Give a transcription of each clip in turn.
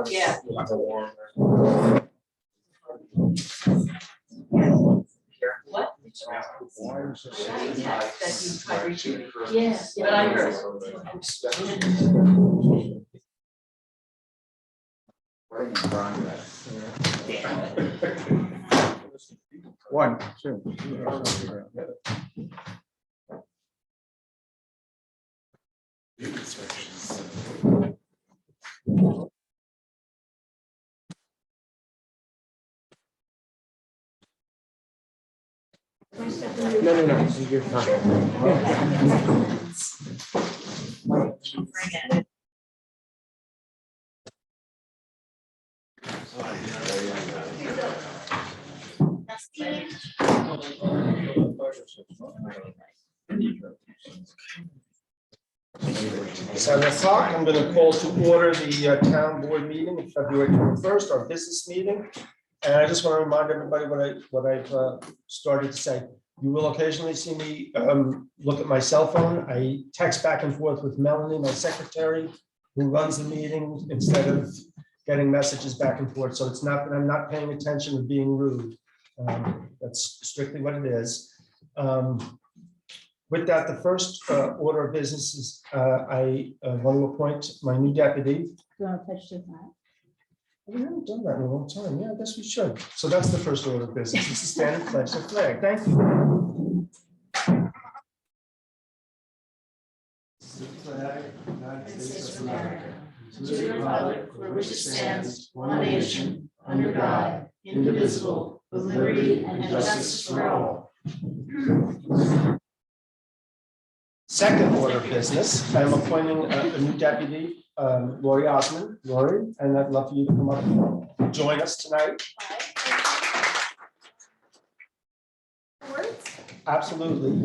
Yeah. What? Yes, but I heard. One, two. No, you're fine. So the clock, I'm going to call to order the town board meeting of February 21st, our business meeting. And I just want to remind everybody what I've started to say. You will occasionally see me look at my cell phone. I text back and forth with Melanie, my secretary, who runs the meeting, instead of getting messages back and forth. So it's not that I'm not paying attention or being rude. That's strictly what it is. With that, the first order of business is I want to appoint my new deputy. Do you want to pledge to that? We haven't done that in a long time. Yeah, I guess we should. So that's the first order of business. It's a standard pledge to flag. Thank you. To the republic for which it stands, one nation, under God, indivisible, with liberty and justice for all. Second order of business, I'm appointing a new deputy, Lori Osmond. Lori, and I'd love for you to come up and join us tonight. Absolutely.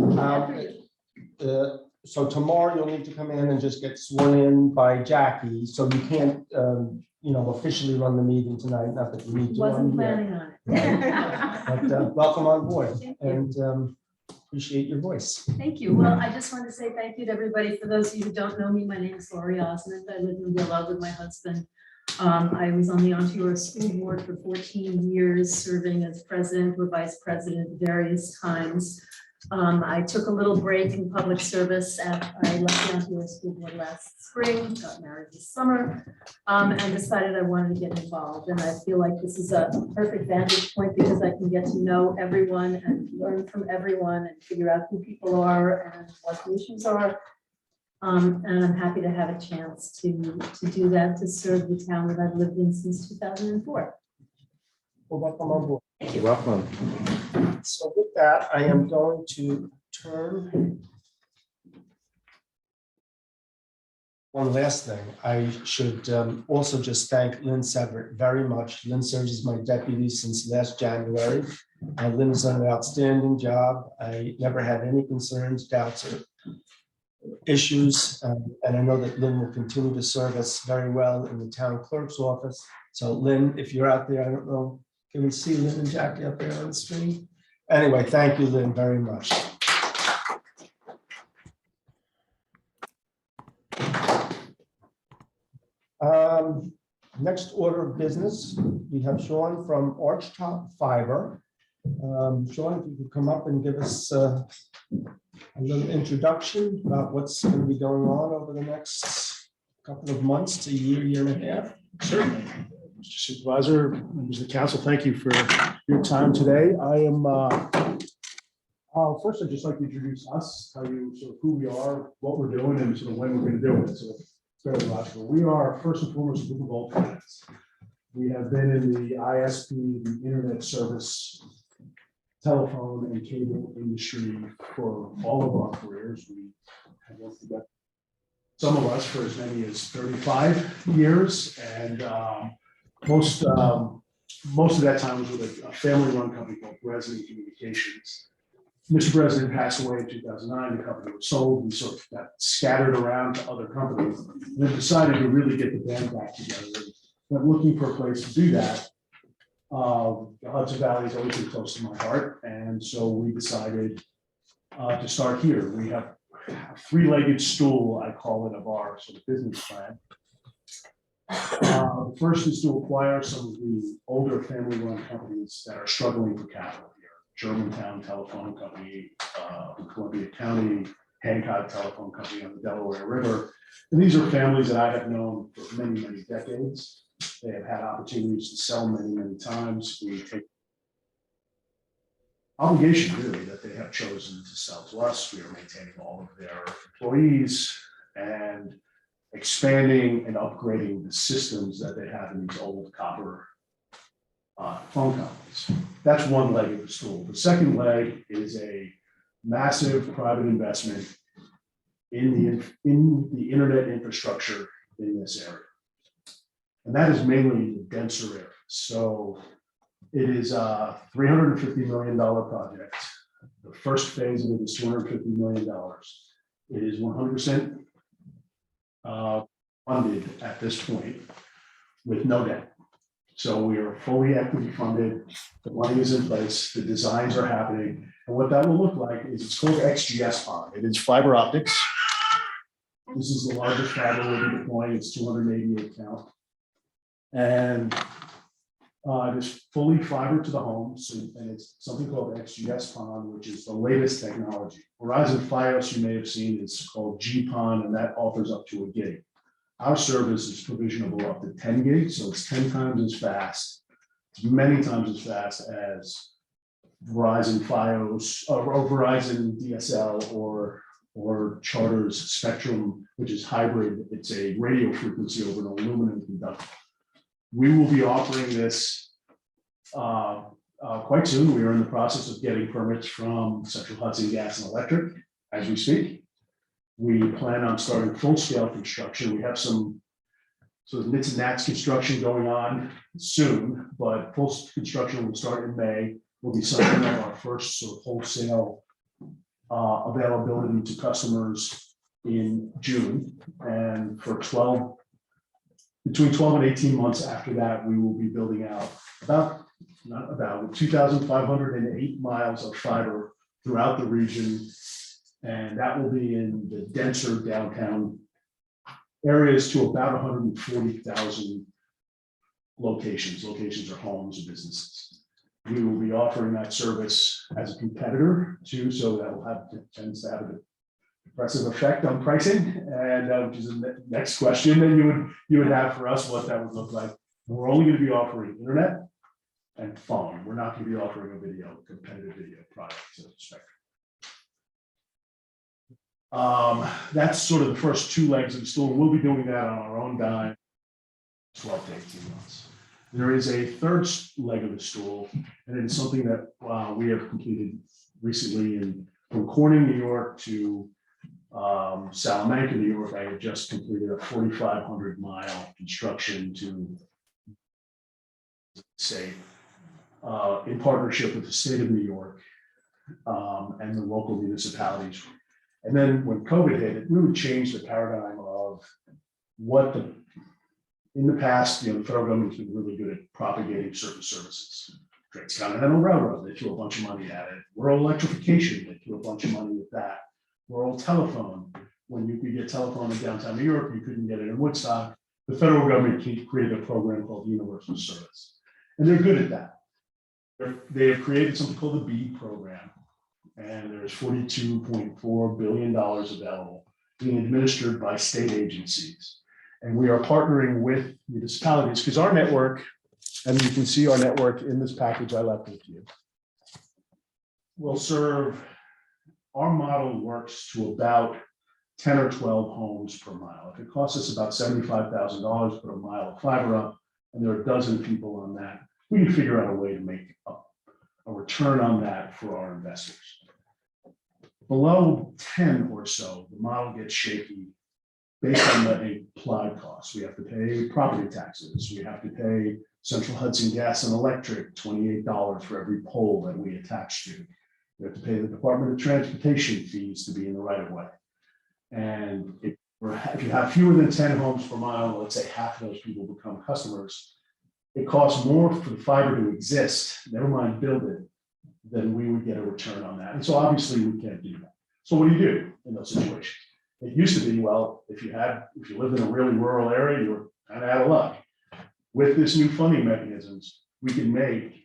So tomorrow you'll need to come in and just get sworn in by Jackie. So you can't, officially run the meeting tonight. Not that you need to. Wasn't planning on it. But welcome on board, and appreciate your voice. Thank you. Well, I just want to say thank you to everybody. For those of you who don't know me, my name is Lori Osmond. I live in Willow with my husband. I was on the Ontario School Board for 14 years, serving as president or vice president at various times. I took a little break in public service after I left the Ontario School Board last spring, got married this summer, and decided I wanted to get involved. And I feel like this is a perfect vantage point because I can get to know everyone and learn from everyone and figure out who people are and what the issues are. And I'm happy to have a chance to do that, to serve the town that I've lived in since 2004. Well, welcome on board. You're welcome. So with that, I am going to turn. One last thing, I should also just thank Lynn Severt very much. Lynn serves as my deputy since last January. Lynn has done an outstanding job. I never had any concerns, doubts, or issues. And I know that Lynn will continue to serve us very well in the town clerk's office. So Lynn, if you're out there, I don't know, can we see Lynn and Jackie up there on the screen? Anyway, thank you, Lynn, very much. Next order of business, we have Sean from Archtop Fiber. Sean, if you could come up and give us a little introduction about what's going to be going on over the next couple of months to year and a half. Certainly. Mr. Supervisor, members of the council, thank you for your time today. I am, first I'd just like to introduce us, tell you sort of who we are, what we're doing, and sort of when we're going to do it. So it's very logical. We are first and foremost a group of old friends. We have been in the ISP, the internet service, telephone and cable industry for all of our careers. We have worked together, some of us for as many as 35 years, and most of that time was with a family-run company called Resident Communications. Mr. President passed away in 2009. The company was sold and sort of got scattered around to other companies. And then decided to really get the band back together. Went looking for a place to do that. The Hudson Valley has always been close to my heart, and so we decided to start here. We have three-legged stool, I call it, of our sort of business plan. The first is to acquire some of the older family-run companies that are struggling for capital here. Germantown Telephone Company, in Columbia County, Hancock Telephone Company on the Delaware River. And these are families that I have known for many, many decades. They have had opportunities to sell many, many times. We take obligation really that they have chosen to sell to us. We are maintaining all of their employees and expanding and upgrading the systems that they have in these old copper phone companies. That's one leg of the stool. The second leg is a massive private investment in the internet infrastructure in this area. And that is mainly the denser area. So it is a $350 million project. The first phase of it is $250 million. It is 100% funded at this point with no debt. So we are fully equity funded. The money is in place. The designs are happening. And what that will look like is it's called XGS PON. It is fiber optics. This is the largest fiber we'll be deploying. It's 288 count. And it is fully fiber to the home. So, and it's something called XGS PON, which is the latest technology. Verizon Fios, you may have seen, is called GPON, and that offers up to a gig. Our service is provisionable up to 10 gigs, so it's 10 times as fast, many times as fast as Verizon Fios or Verizon DSL or Charter's Spectrum, which is hybrid. It's a radio frequency over an aluminum conductor. We will be offering this quite soon. We are in the process of getting permits from Central Hudson Gas and Electric as we speak. We plan on starting full-scale construction. We have some sort of nits and nats construction going on soon, but full construction will start in May. We'll be signing up our first sort of wholesale availability to customers in June. And for between 12 and 18 months after that, we will be building out about 2,508 miles of fiber throughout the region. And that will be in the denser downtown areas to about 140,000 locations. Locations are homes and businesses. We will be offering that service as a competitor too, so that will tends to have a depressive effect on pricing. And which is the next question that you would have for us, what that would look like. We're only going to be offering internet and phone. We're not going to be offering a competitive video product to Spectrum. That's sort of the first two legs of the stool. We'll be doing that on our own dime, 12 to 18 months. There is a third leg of the stool, and it's something that we have completed recently from Corning, New York to Salamanca, New York. I have just completed a 4,500 mile construction to say in partnership with the state of New York and the local municipalities. And then when COVID hit, it really changed the paradigm of what in the past, the federal government's been really good at propagating certain services. Transcontinental Railroad, they threw a bunch of money at it. Rural electrification, they threw a bunch of money at that. Rural telephone, when you could get telephone in downtown New York, you couldn't get it in Woodstock. The federal government created a program called Universal Service. And they're good at that. They have created something called the BEAD program. And there's $42.4 billion available being administered by state agencies. And we are partnering with municipalities because our network, and you can see our network in this package I left with you, will serve, our model works to about 10 or 12 homes per mile. If it costs us about $75,000 to put a mile of fiber up, and there are a dozen people on that, we can figure out a way to make a return on that for our investors. Below 10 or so, the model gets shaky based on the applied costs. We have to pay property taxes. We have to pay Central Hudson Gas and Electric $28 for every pole that we attach to. We have to pay the Department of Transportation fees to be in the right of way. And if you have fewer than 10 homes per mile, let's say half of those people become customers, it costs more for the fiber to exist, never mind build it, then we would get a return on that. And so obviously we can't do that. So what do you do in those situations? It used to be, well, if you lived in a really rural area, you were kind of out of luck. With this new funding mechanisms, we can make,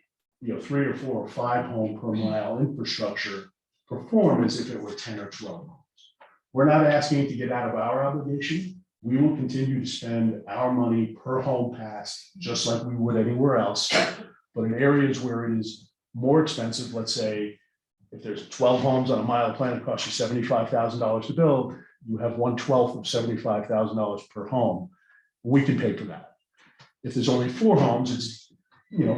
3 or 4 or 5 home per mile infrastructure perform as if it were 10 or 12 homes. We're not asking to get out of our obligation. We will continue to spend our money per home passed, just like we would anywhere else. But in areas where it is more expensive, let's say, if there's 12 homes on a mile plan, it costs you $75,000 to build, you have 1/12 of $75,000 per home. We can pay for that. If there's only 4 homes, it's,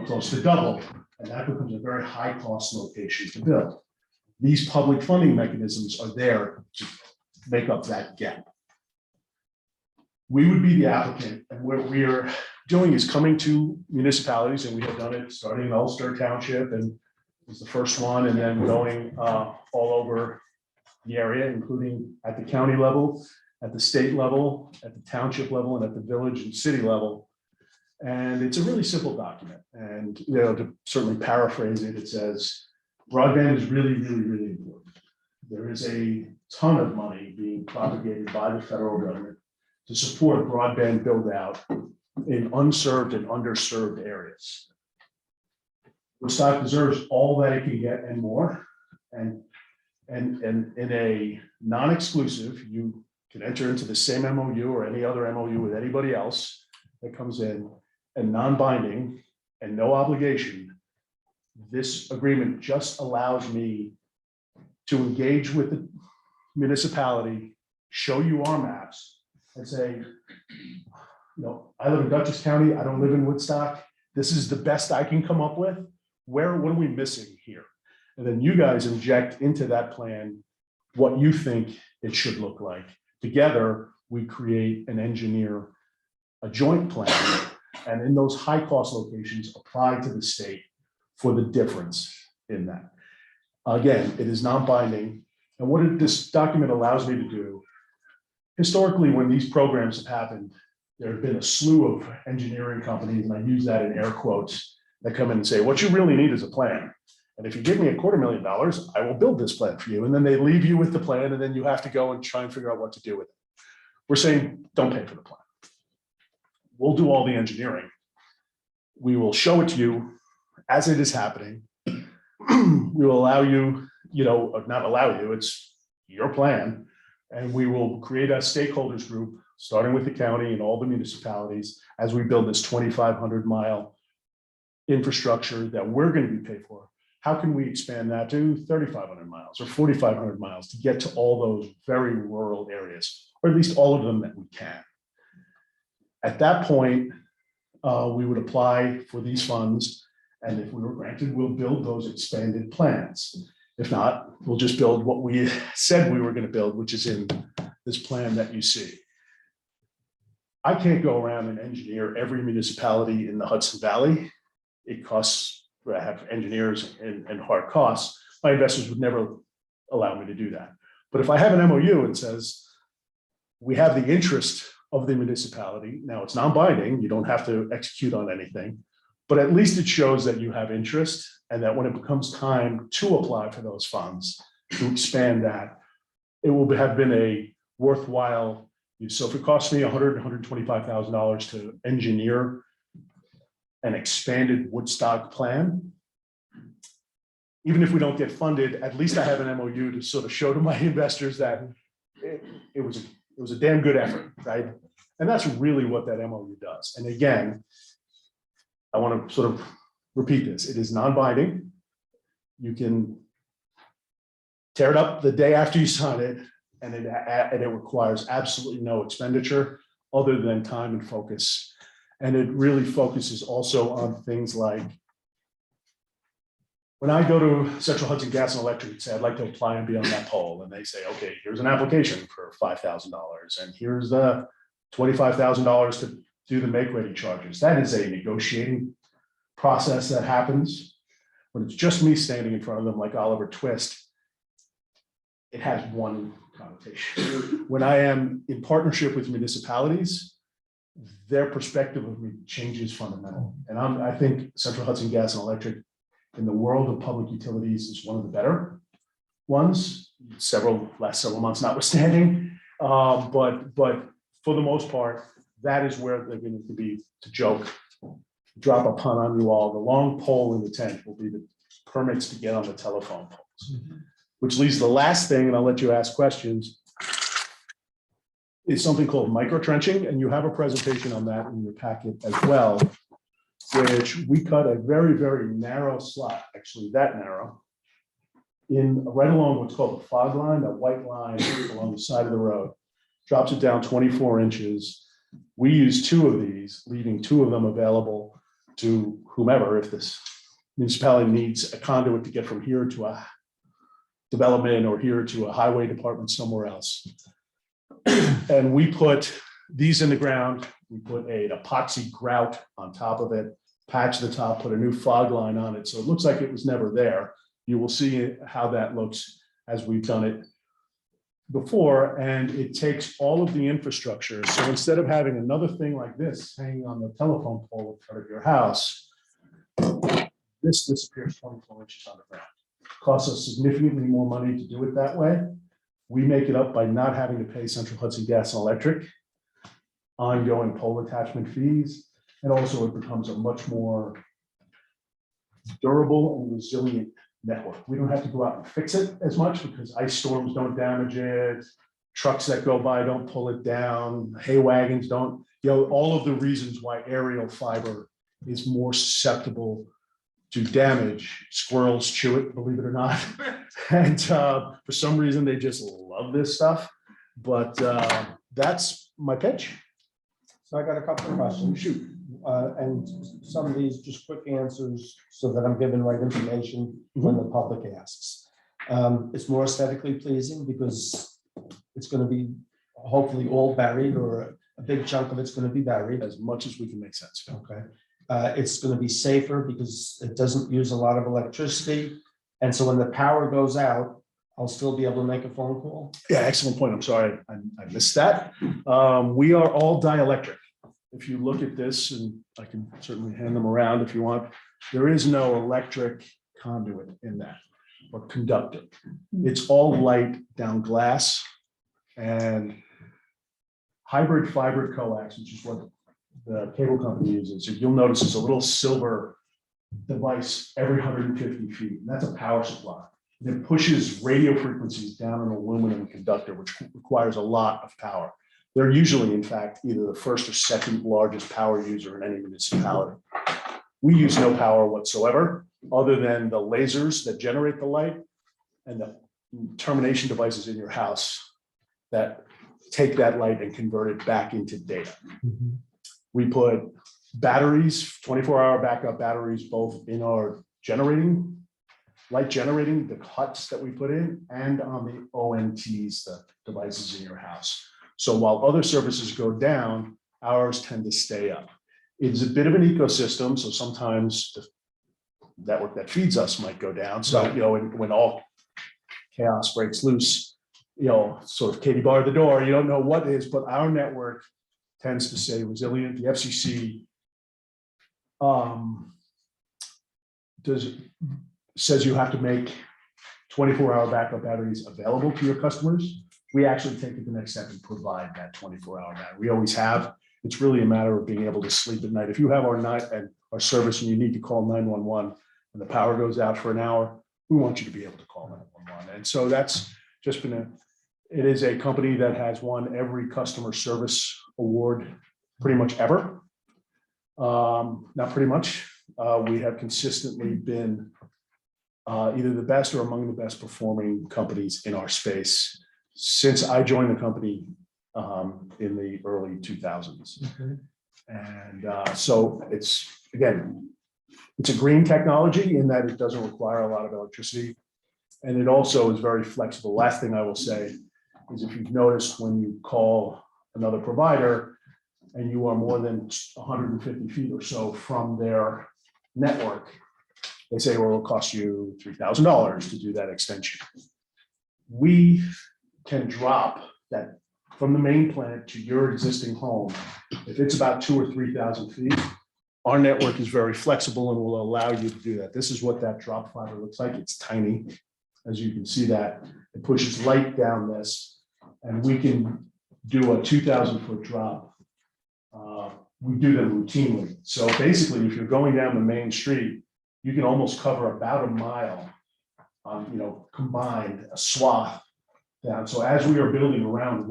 close to double, and that becomes a very high cost location to build. These public funding mechanisms are there to make up that gap. We would be the applicant, and what we are doing is coming to municipalities, and we have done it starting in Ulster Township, and was the first one, and then going all over the area, including at the county level, at the state level, at the township level, and at the village and city level. And it's a really simple document. And to certainly paraphrase it, it says broadband is really, really, really important. There is a ton of money being propagated by the federal government to support broadband build out in unserved and underserved areas. Woodstock deserves all that it can get and more. And in a non-exclusive, you can enter into the same MOU or any other MOU with anybody else that comes in, and non-binding and no obligation. This agreement just allows me to engage with the municipality, show you our maps, and say, I live in Dutchess County, I don't live in Woodstock. This is the best I can come up with. What are we missing here? And then you guys inject into that plan what you think it should look like. Together, we create and engineer a joint plan, and in those high cost locations, apply to the state for the difference in that. Again, it is non-binding. And what this document allows me to do, historically, when these programs have happened, there have been a slew of engineering companies, and I use that in air quotes, that come in and say, what you really need is a plan. And if you give me $250,000, I will build this plan for you. And then they leave you with the plan, and then you have to go and try and figure out what to do with it. We're saying, don't pay for the plan. We'll do all the engineering. We will show it to you as it is happening. We will allow you, not allow you, it's your plan. And we will create a stakeholders group, starting with the county and all the municipalities, as we build this 2,500 mile infrastructure that we're going to be paid for. How can we expand that to 3,500 miles or 4,500 miles to get to all those very rural areas, or at least all of them that we can? At that point, we would apply for these funds, and if we were granted, we'll build those expanded plans. If not, we'll just build what we said we were going to build, which is in this plan that you see. I can't go around and engineer every municipality in the Hudson Valley. It costs, I have engineers and hard costs. My investors would never allow me to do that. But if I have an MOU and says, we have the interest of the municipality, now it's non-binding, you don't have to execute on anything, but at least it shows that you have interest, and that when it becomes time to apply for those funds, to expand that, it will have been a worthwhile use. So if it costs me $125,000 to engineer an expanded Woodstock plan, even if we don't get funded, at least I have an MOU to sort of show to my investors that it was a damn good effort, right? And that's really what that MOU does. And again, I want to sort of repeat this. It is non-binding. You can tear it up the day after you sign it, and it requires absolutely no expenditure other than time and focus. And it really focuses also on things like, when I go to Central Hudson Gas and Electric and say, I'd like to apply and be on that poll, and they say, okay, here's an application for $5,000, and here's the $25,000 to do the make-ready charges. That is a negotiating process that happens. When it's just me standing in front of them like Oliver Twist, it has one connotation. When I am in partnership with municipalities, their perspective of me changes fundamentally. And I think Central Hudson Gas and Electric in the world of public utilities is one of the better ones. last several months notwithstanding. But for the most part, that is where they're going to be, to joke, drop a pun on you all. The long pole in the tent will be the permits to get on the telephone poles. Which leads to the last thing, and I'll let you ask questions, is something called micro trenching, and you have a presentation on that in your packet as well, which we cut a very, very narrow slot, actually that narrow, in right along what's called the fog line, that white line along the side of the road, drops it down 24 inches. We use 2 of these, leaving 2 of them available to whomever, if this municipality needs a conduit to get from here to a development or here to a highway department somewhere else. And we put these in the ground. We put an epoxy grout on top of it, patch the top, put a new fog line on it. So it looks like it was never there. You will see how that looks as we've done it before. And it takes all of the infrastructure. So instead of having another thing like this hanging on the telephone pole in front of your house, this disappears 24 inches on the ground. Costs us significantly more money to do it that way. We make it up by not having to pay Central Hudson Gas and Electric ongoing pole attachment fees. And also it becomes a much more durable and resilient network. We don't have to go out and fix it as much because ice storms don't damage it. Trucks that go by don't pull it down. Hay wagons don't, all of the reasons why aerial fiber is more susceptible to damage. Squirrels chew it, believe it or not. And for some reason, they just love this stuff. But that's my pitch. So I got a couple of questions. Shoot. And some of these just quick answers so that I'm given right information when the public asks. It's more aesthetically pleasing because it's going to be hopefully all buried, or a big chunk of it's going to be buried. As much as we can make sense. Okay. It's going to be safer because it doesn't use a lot of electricity. And so when the power goes out, I'll still be able to make a phone call. Yeah, excellent point. I'm sorry, I missed that. We are all dielectric. If you look at this, and I can certainly hand them around if you want, there is no electric conduit in that or conductor. It's all light down glass and hybrid fiber coax, which is what the cable company uses. If you'll notice, it's a little silver device every 150 feet. And that's a power supply. And it pushes radio frequencies down an aluminum conductor, which requires a lot of power. They're usually, in fact, either the first or second largest power user in any municipality. We use no power whatsoever, other than the lasers that generate the light and the termination devices in your house that take that light and convert it back into data. We put batteries, 24-hour backup batteries, both in our light generating, the huts that we put in, and on the ONTs, the devices in your house. So while other services go down, ours tend to stay up. It's a bit of an ecosystem, so sometimes the network that feeds us might go down. So, when all chaos breaks loose, sort of Katie bar the door, you don't know what is, but our network tends to stay resilient. The FCC says you have to make 24-hour backup batteries available to your customers. We actually take it the next step and provide that 24-hour battery. We always have. It's really a matter of being able to sleep at night. If you have our night and our service and you need to call 911 and the power goes out for an hour, we want you to be able to call 911. And so that's just been it is a company that has won every customer service award pretty much ever. Not pretty much. We have consistently been either the best or among the best performing companies in our space since I joined the company in the early 2000s. And so it's a green technology in that it doesn't require a lot of electricity. And it also is very flexible. Last thing I will say is if you've noticed when you call another provider and you are more than 150 feet or so from their network, they say, well, it'll cost you $3,000 to do that extension. We can drop that from the main plant to your existing home. If it's about 2,000 or 3,000 feet, our network is very flexible and will allow you to do that. This is what that drop fiber looks like. It's tiny. as you can see that, it pushes light down this, and we can do a 2,000-foot drop. We do them routinely. So basically, if you're going down the main street, you can almost cover about a mile, combined a swath down. So as we are building around the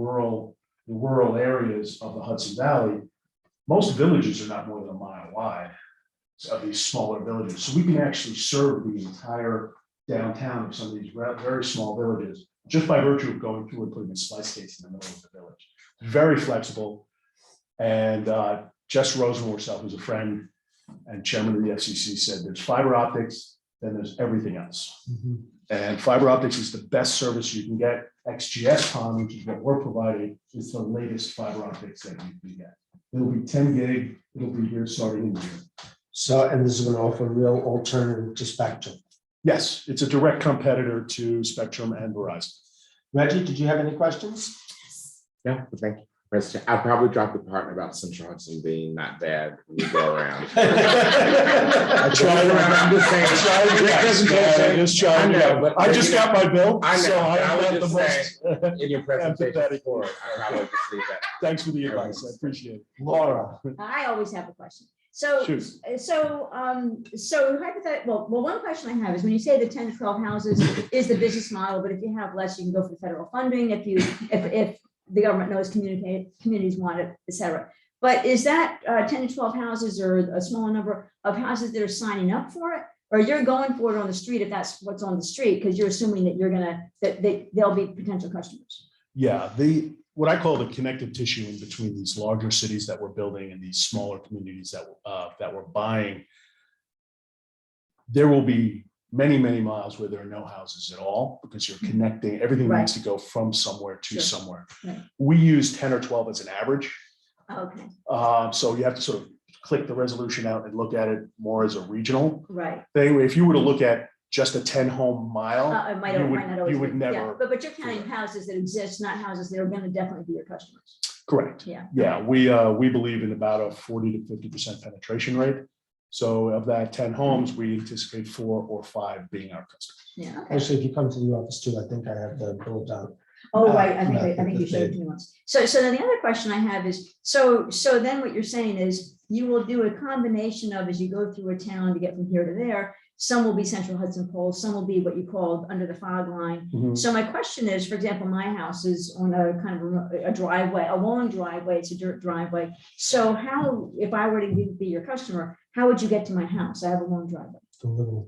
rural areas of the Hudson Valley, most villages are not more than a mile wide of these smaller villages. So we can actually serve the entire downtown of some of these very small villages just by virtue of going through and putting a splice case in the middle of the village. Very flexible. And Jess Rosenworcel, who's a friend and chairman of the FCC, said there's fiber optics, then there's everything else. And fiber optics is the best service you can get. XGS-PON, which is what we're providing, is the latest fiber optics that you can get. It'll be 10 gig. It'll be here starting in June. So, and this is going to offer a real alternative to Spectrum. Yes, it's a direct competitor to Spectrum and Verizon. Reggie, did you have any questions? Yeah, thank you. President, I'll probably drop the part about Central Hudson being not bad when you go around. I tried around. I'm just saying. I just got my bill. I know. So I I'm was not just the saying, most in your presentation empathetic. before, I probably just leave that. Thanks for the advice. I appreciate it. Laura. I always have a question. So, Shoot. so hypothetically, well, one question I have is when you say the 10 to 12 houses is the business model, but if you have less, you can go for federal funding if the government knows communities want it, et cetera. But is that 10 to 12 houses or a smaller number of houses that are signing up for it? Or you're going for it on the street if that's what's on the street, because you're assuming that they'll be potential customers? Yeah, what I call the connective tissue in between these larger cities that we're building and these smaller communities that we're buying. There will be many miles where there are no houses at all because you're connecting, everything Right. needs to go from somewhere to Sure. somewhere. Right. We use 10 or 12 as an average. Okay, So you have to sort of click the resolution out and look at it more as a regional right. thing. If you were to look at just a 10 home mile, It might not always you would be, yeah, never. but you're counting houses that exist, not houses that are going to definitely be your customers. Correct. Yeah. Yeah, we believe in about a 40 to 50% penetration rate. So of that 10 homes, we anticipate 4 or 5 being our customers. Yeah. Okay. Actually, if you come to the office too, I think I have the bill down. Oh, right. I no, think you showed it to me once. So then the other question I have is, so then what you're saying is you will do a combination of, as you go through a town to get from here to there, some will be Central Hudson poles, some will be what you called under the fog line. Mhm. So my question is, for example, my house is on a kind of a driveway, a long driveway, it's a dirt driveway. So how, if I were to be your customer, how would you get to my house? I have a long driveway. The little-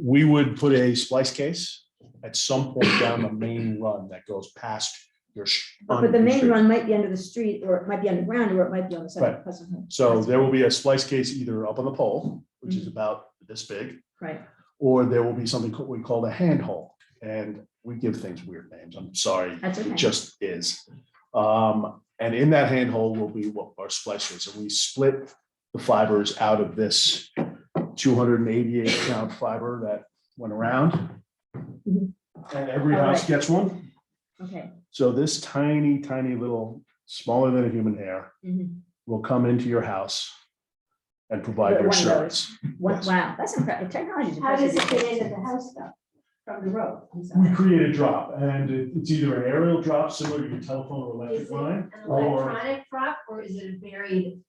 We would put a splice case at some point down the main run that goes past your. But the main run might be under the street, or it might be underground, or it might be on the side of Hudson Hill. So there will be a splice case either up on the pole, which Mm-hmm. is about this big, Right. or there will be something we call a handhole. And we give things weird names. I'm sorry. That's okay. It just is. And in that handhole will be what our splicers, and we split the fibers out of this 288 count fiber that went around. Mhm. And every All house right. gets one. Okay. So this tiny little, smaller than a human hair, Mhm. will come into your house and provide One your of service. What, Yes. wow, that's impressive. Technology is How does impressive. it get into the house though? From the road? I'm We sorry. create a drop, and it's either an aerial drop similar to your telephone or Is electric it line, an or electronic drop or is it a buried?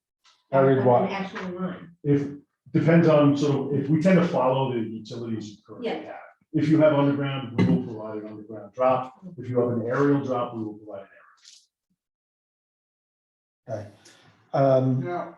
Buried what? An actual line? if, depends on, so if we tend to follow the utilities you currently Yeah. have. If you have underground, we will provide an underground drop. If you have an aerial drop, we will provide an Okay. No,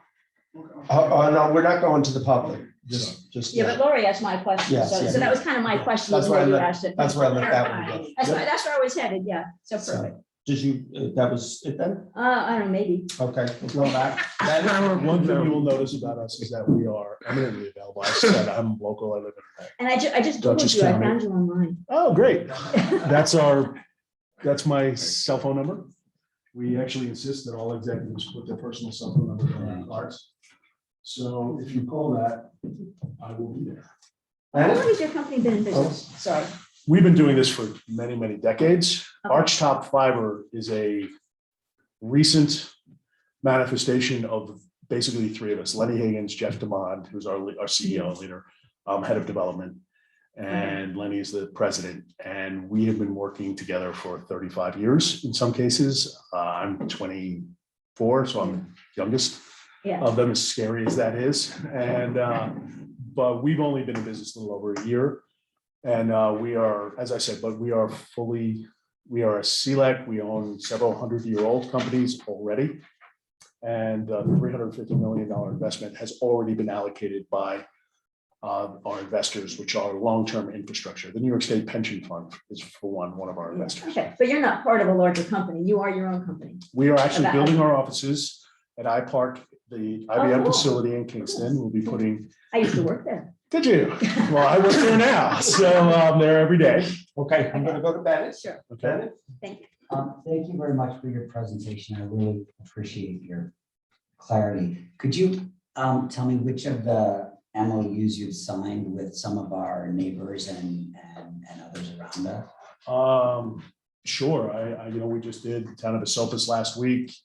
we're not going to the public, just. Yeah, but Lori asked my question, Yes, so, yes. so that was kind of my question, That's even where though I you let- asked it. That's where I let that one go. That's where I was headed, yeah, so So, perfect. Did you, that was it then? I don't know, maybe. Okay, we'll go back. aerial. One thing you will notice about us is that we are eminently available. I said I'm local, I live in. And I just Dutchess Googled you, I County. found you online. Oh, great. That's my cell phone number. We actually insist that all executives put their personal cell phone numbers on their cards. So if you call that, I will be there. How long has your company been in business? Sorry. We've been doing this for many decades. Okay. Archtop Fiber is a recent manifestation of basically 3 of us, Lenny Higgins, Jeff DeMond, who's our CEO and leader, head of development, and Lenny is the president. And we have been working together for 35 years in some cases. I'm 24, so I'm youngest Yeah. of them, as scary as that is. And but we've only been in business a little over a year. And we are, as I said, but we are a CLEC. We own several 100-year-old companies already. And the $350 million investment has already been allocated by our investors, which are long-term infrastructure. The New York State Pension Fund is for one of our investors. Okay, but you're not part of a larger company. You are your own company. We are actually About- building our offices at iPark, the IBM cool. facility in Kingston. We'll be putting, I used to work there. did you? Well, I work there now, so I'm there every day. Okay, I'm gonna go to Bennett. Sure. Okay. Bennett? Thank you. Thank you very much for your presentation. I really appreciate your clarity. Could you tell me which of the MOUs you've signed with some of our neighbors and others around us? Sure. We just did the town of Esopus last week.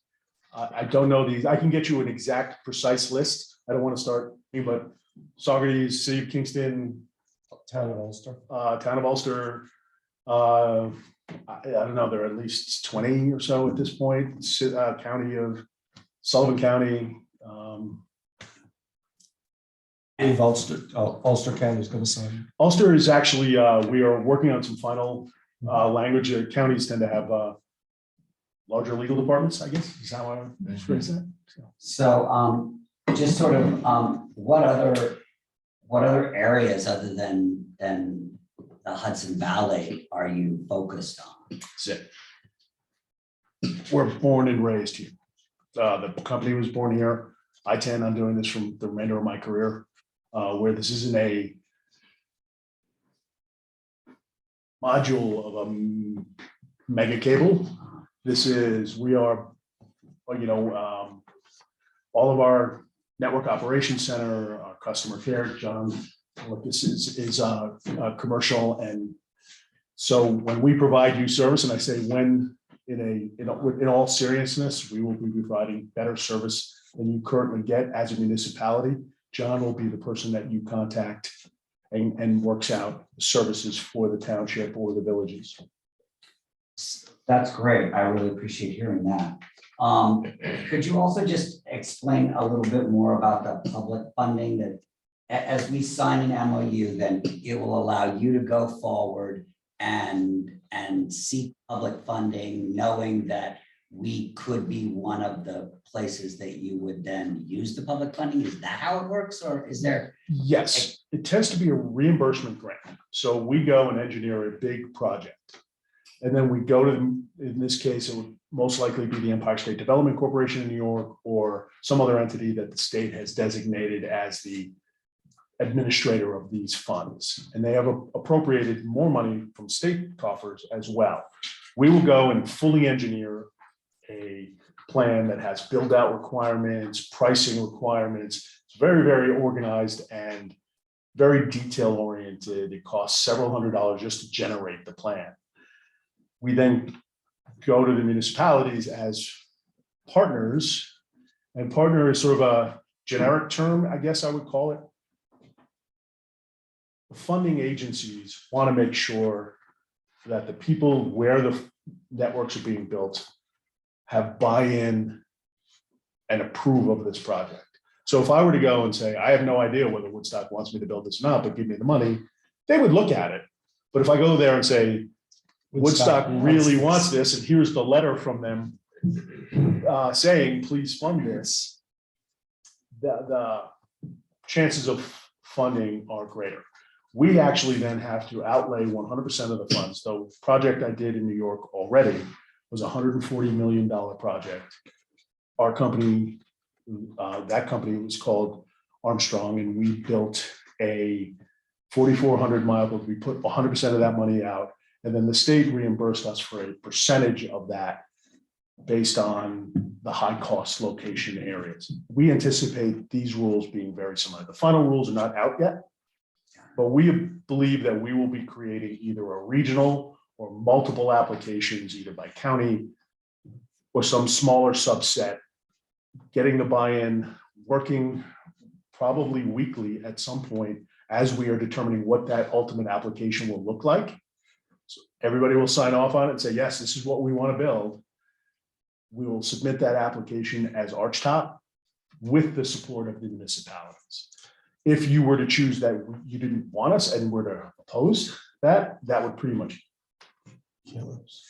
I don't know these. I can get you an exact precise list. I don't want to start, but Saugerties, City of Kingston, Town of Ulster. Town of Ulster. I don't know, there are at least 20 or so at this point. County of Sullivan County. Dave Ulster County is gonna sign. Ulster is actually, we are working on some final language. Counties tend to have larger legal departments, I guess, is how I would phrase that. So just sort of what other areas other than the Hudson Valley are you focused on? That's it. We're born and raised here. The company was born here. I'm doing this from the remainder of my career, where this isn't a module of a mega cable. This is, we are, all of our network operations center, our customer care, John, what this is commercial. And so when we provide you service, and I say when, in all seriousness, we will be providing better service than you currently get as a municipality. John will be the person that you contact and works out services for the township or the villages. That's great. I really appreciate hearing that. Could you also just explain a little bit more about the public funding that as we sign an MOU, then it will allow you to go forward and seek public funding, knowing that we could be one of the places that you would then use the public funding? Is that how it works, or is there? Yes, it tends to be a reimbursement grant. So we go and engineer a big project. And then we go to, in this case, it would most likely be the Empire State Development Corporation in New York or some other entity that the state has designated as the administrator of these funds. And they have appropriated more money from state coffers as well. We will go and fully engineer a plan that has build out requirements, pricing requirements. It's very, very organized and very detail oriented. It costs several $100s just to generate the plan. We then go to the municipalities as partners, and partner is sort of a generic term, I guess I would call it. The funding agencies want to make sure that the people where the networks are being built have buy-in and approve of this project. So if I were to go and say, I have no idea whether Woodstock wants me to build this or not, but give me the money, they would look at it. But if I go there and say, Woodstock really wants this, and here's the letter from them saying, please fund this, the chances of funding are greater. We actually then have to outlay 100% of the funds. The project I did in New York already was a $140 million project. Our company, that company was called Armstrong, and we built a 4,400 mile, we put 100% of that money out. And then the state reimbursed us for a percentage of that based on the high cost location areas. We anticipate these rules being very similar. The final rules are not out yet, but we believe that we will be creating either a regional or multiple applications, either by county or some smaller subset, getting the buy-in, working probably weekly at some point as we are determining what that ultimate application will look like. So everybody will sign off on it and say, yes, this is what we want to build. We will submit that application as Archtop with the support of the municipalities. If you were to choose that you didn't want us and were to oppose that, that would pretty much kill us.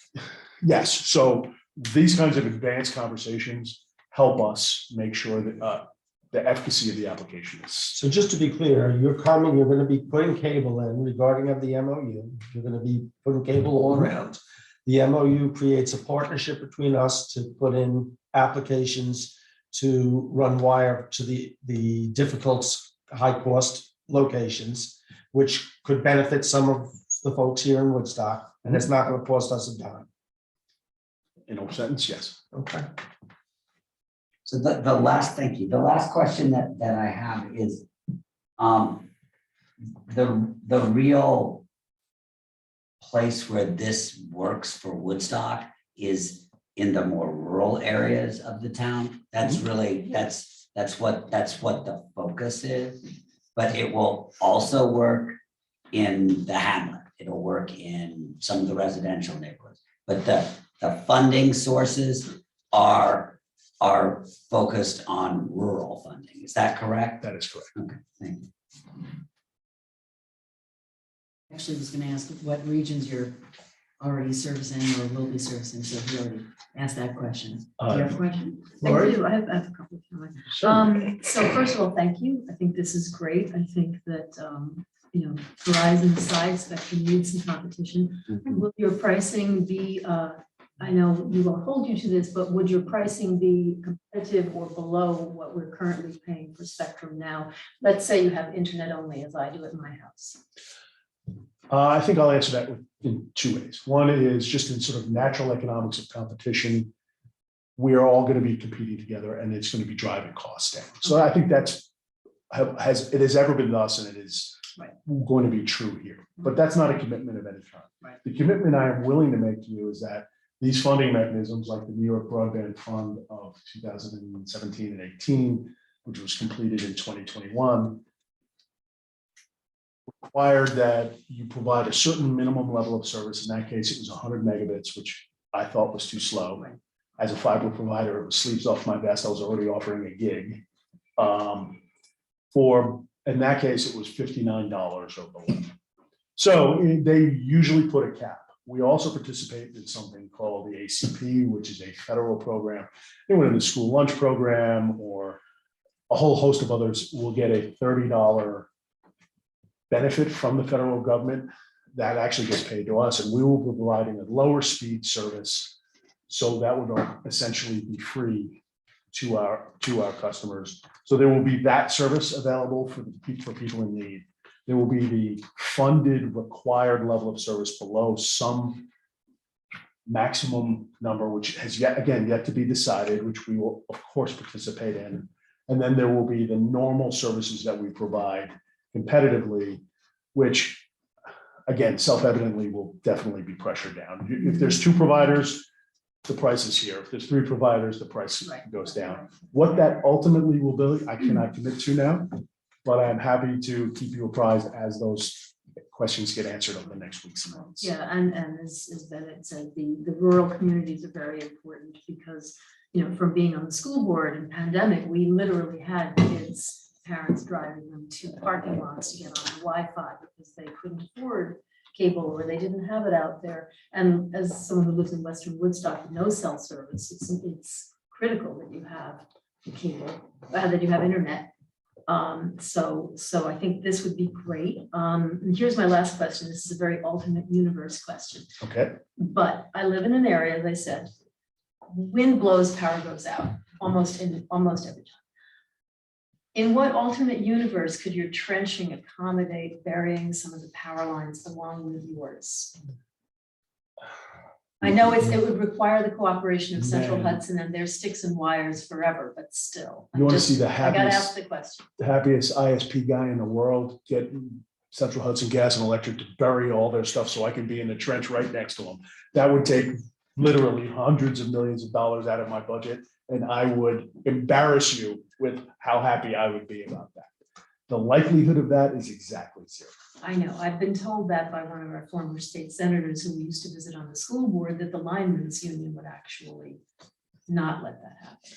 Yes, so these kinds of advanced conversations help us make sure that the efficacy of the application is. So just to be clear, you're gonna be putting cable in regarding of the MOU. You're gonna be putting cable all around. The MOU creates a partnership between us to put in applications to run wire to the difficult, high-cost locations, which could benefit some of the folks here in Woodstock, and it's not gonna cost us a dime. In a sentence, yes. Okay. So thank you. The last question that I have is, the real place where this works for Woodstock is in the more rural areas of the town. That's really, that's what the focus is. But it will also work in the hamlet. It'll work in some of the residential neighborhoods. But the funding sources are focused on rural funding. Is that correct? That is correct. Okay, thank you. Actually, was gonna ask what regions you're already servicing or will be servicing, so he already asked that question. Do you have a question? Lori? I do. I have a couple of comments. So first of all, thank you. I think this is great. I think that, Verizon side spectrum needs some competition. Will your pricing be, I know you won't hold you to this, but would your pricing be competitive or below what we're currently paying for spectrum now? Let's say you have internet only, as I do at my house. I think I'll answer that in two ways. One is just in sort of natural economics of competition. We are all going to be competing together and it's going to be driving costs down. So I think it has ever been thus and it is Right. going to be true here. But that's not a commitment of any kind. Right. The commitment I am willing to make to you is that these funding mechanisms like the New York Broadband Fund of 2017 and 18, which was completed in 2021, required that you provide a certain minimum level of service. In that case, it was 100 megabits, which I thought was too slow. Right. As a fiber provider, it sleeps off my vest. I was already offering a gig. In that case, it was $59 or below. So they usually put a cap. We also participate in something called the ACP, which is a federal program. Anyone in the school lunch program or a whole host of others will get a $30 benefit from the federal government that actually gets paid to us, and we will be providing a lower speed service. So that would essentially be free to our customers. So there will be that service available for people in need. There will be the funded required level of service below some maximum number, which has yet to be decided, which we will of course participate in. And then there will be the normal services that we provide competitively, which again, self-evidently will definitely be pressured down. If there's two providers, the price is here. If there's three providers, the price goes down. What that ultimately will be, I cannot commit to now, but I'm happy to keep you apprised as those questions get answered over the next weeks and months. Yeah, and as Bennett said, the rural communities are very important because, from being on the school board and pandemic, we literally had parents driving them to parking lots to get on Wi-Fi because they couldn't afford cable or they didn't have it out there. And as someone who lives in Western Woodstock with no cell service, it's critical that you have the cable, that you have internet. So I think this would be great. And here's my last question. This is a very alternate universe question. Okay. But I live in an area, as I said, wind blows, power goes out almost every time. In what alternate universe could your trenching accommodate burying some of the power lines along with yours? I know it would require the cooperation of Central Man. Hudson and their sticks and wires forever, but still. You want to see the I gotta ask happiest, the question. ISP guy in the world get Central Hudson Gas and Electric to bury all their stuff so I can be in the trench right next to them. That would take literally hundreds of millions of dollars out of my budget. And I would embarrass you with how happy I would be about that. the likelihood of that is exactly zero. I know, I've been told that by one of our former state senators who we used to visit on the school board, that the linemen's union would actually not let that happen.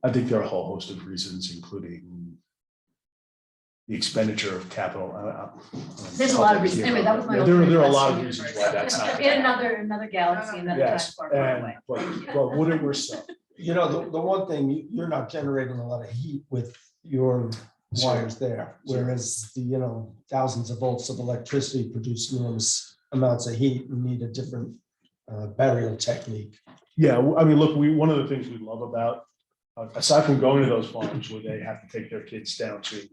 I think there are a whole host of reasons, including the expenditure of capital. There's a lot of reasons. Anyway, that was my. Yeah, opening there are a lot of question. reasons why that's not. In another galaxy, another time Yes, far, far and, away. but would it were so. You know, the one thing, you're not generating a lot of heat with your wires there, whereas the, thousands of volts of electricity produce enormous amounts of heat and need a different burial technique. Yeah, I mean, look, one of the things we love about, aside from going to those farms where they have to take their kids down to,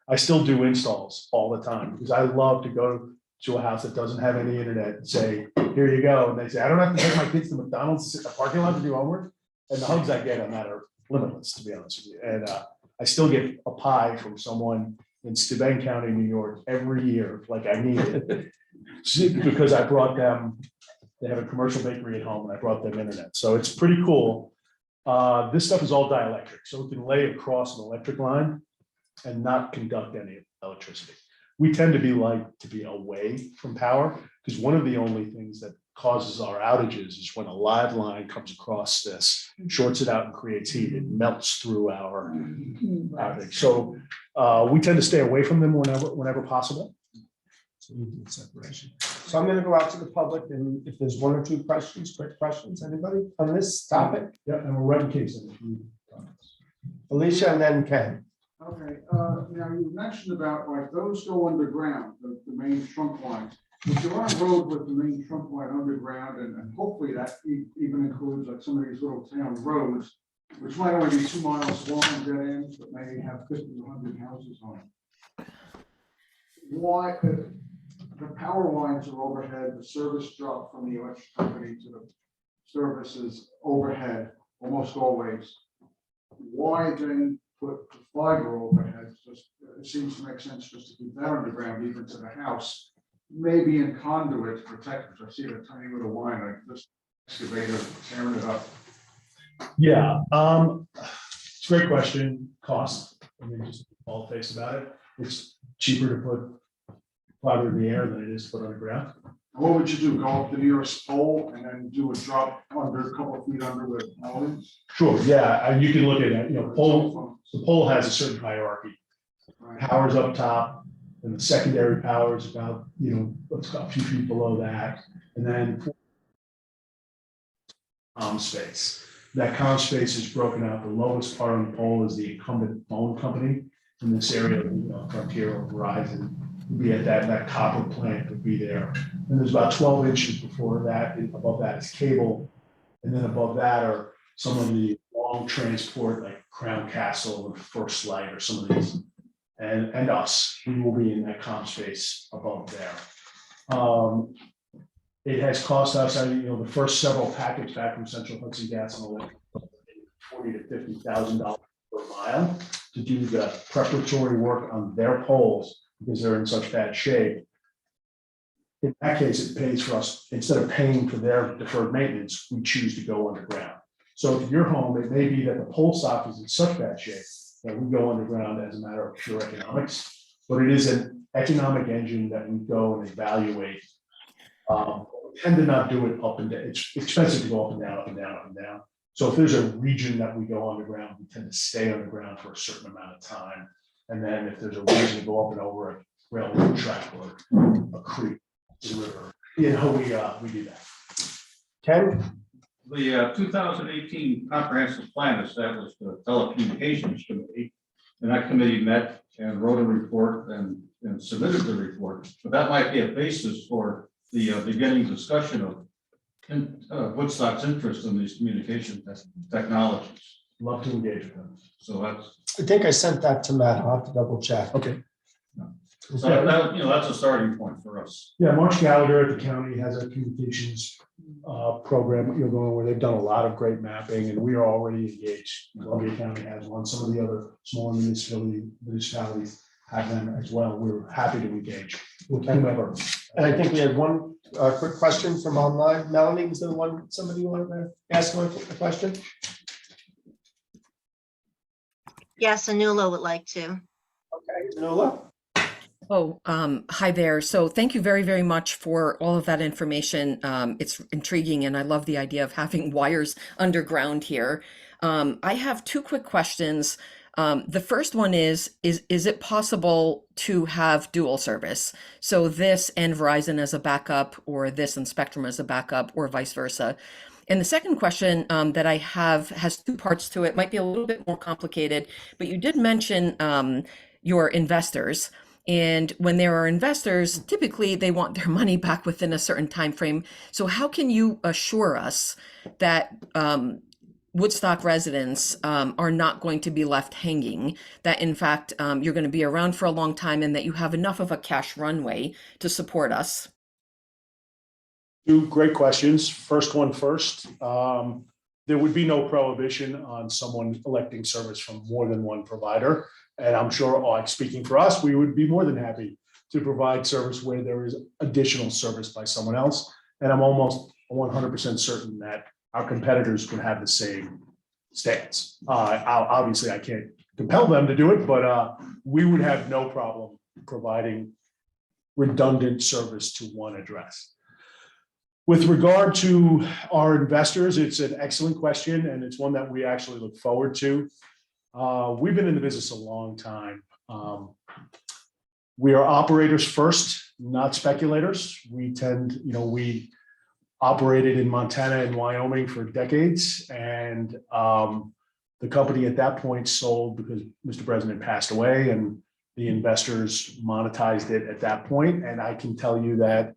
I still do installs all the time because I love to go to a house that doesn't have any internet and say, here you go. And they say, I don't have to take my kids to McDonald's, sit in the parking lot to do homework. And the hugs I get on that are limitless, to be honest with you. And I still get a pie from someone in Steuben County, New York, every year, like I need it. Because I brought them, they have a commercial bakery at home and I brought them internet. So it's pretty cool. This stuff is all dielectric, so we can lay across an electric line and not conduct any electricity. We tend to be away from power because one of the only things that causes our outages is when a live line comes across this, shorts it out and creates heat, it melts through our outage. So we tend to stay away from them whenever possible. So you do separation. So I'm gonna go out to the public and if there's one or two questions, quick questions, anybody on this topic? Yeah, and we're right in case of Alicia and then Ken. Okay, now you mentioned about like those go underground, the main trunk lines. If you're on a road with the main trunk line underground, and hopefully that even includes like some of these little town roads, which might only be 2 miles long and dead ends, but maybe have 50 to 100 houses on it. Why, the power lines are overhead, the service drop from the electric company to the services overhead, almost always. Why then put the fiber overhead? Just, it seems to make sense just to keep that underground even to the house, maybe in conduit to protect, which I see a tiny little line, like this excavator tearing it up. Yeah, it's a great question. Cost. I mean, just all face about it. It's cheaper to put fiber in the air than it is to put underground. What would you do? Go up the nearest pole and then do a drop under, a couple of feet under with elements? Sure, yeah, and you can look at it, the pole has a certain hierarchy. Power's up top, and the secondary power is about, a few feet below that, and then space. That comm space is broken out. The lowest part on the pole is the incumbent phone company in this area, Frontier or Verizon. Would be at that copper plant would be there. And there's about 12 inches before that, and above that is cable. And then above that are some of the long transport like Crown Castle or First Light or some of these. And us, we will be in that comm space above there. It has cost us, the first several packets back from Central Hudson Gas and Electric, $40,000 to $50,000 per mile to do the preparatory work on their poles because they're in such bad shape. In that case, it pays for us, instead of paying for their deferred maintenance, we choose to go underground. So if your home, it may be that the pole socket is in such bad shape that we go underground as a matter of pure economics, but it is an economic engine that we go and evaluate. We tend to not do it up and down. It's expensive to go up and down, up and down, up and down. So if there's a region that we go underground, we tend to stay underground for a certain amount of time. And then if there's a reason to go up and over a railroad track or a creek, a river, we do that. Ken? The 2018 comprehensive plan established the telecommunications committee, and that committee met and wrote a report and submitted the report. But that might be a basis for the beginning discussion of Woodstock's interest in these communication technologies. Love to engage with them. So that's I think I sent that to Matt. I'll have to double check. Okay. so that, that's a starting point for us. Yeah, March Gallagher at the county has a communications program, going where they've done a lot of great mapping, and we are already engaged. Columbia County has one. Some of the other smaller municipalities have them as well. We're happy to engage with whomever. And I think we had one quick question from online. Melanie, was there somebody wanted to ask a question? Yes, Anula would like to. Okay, Nola? Oh, hi there. So thank you very, very much for all of that information. It's intriguing and I love the idea of having wires underground here. I have two quick questions. The first one is it possible to have dual service? So this and Verizon as a backup, or this and Spectrum as a backup, or vice versa? And the second question that I have has two parts to it, might be a little bit more complicated, but you did mention your investors. And when there are investors, typically they want their money back within a certain time frame. So how can you assure us that Woodstock residents are not going to be left hanging, that in fact you're going to be around for a long time and that you have enough of a cash runway to support us? Two great questions. First one first. There would be no prohibition on someone electing service from more than one provider. And I'm sure, like speaking for us, we would be more than happy to provide service where there is additional service by someone else. And I'm almost 100% certain that our competitors would have the same stance. Obviously, I can't compel them to do it, but we would have no problem providing redundant service to one address. With regard to our investors, it's an excellent question, and it's one that we actually look forward to. We've been in the business a long time. We are operators first, not speculators. We we operated in Montana and Wyoming for decades, and the company at that point sold because Mr. President passed away, and the investors monetized it at that point. And I can tell you that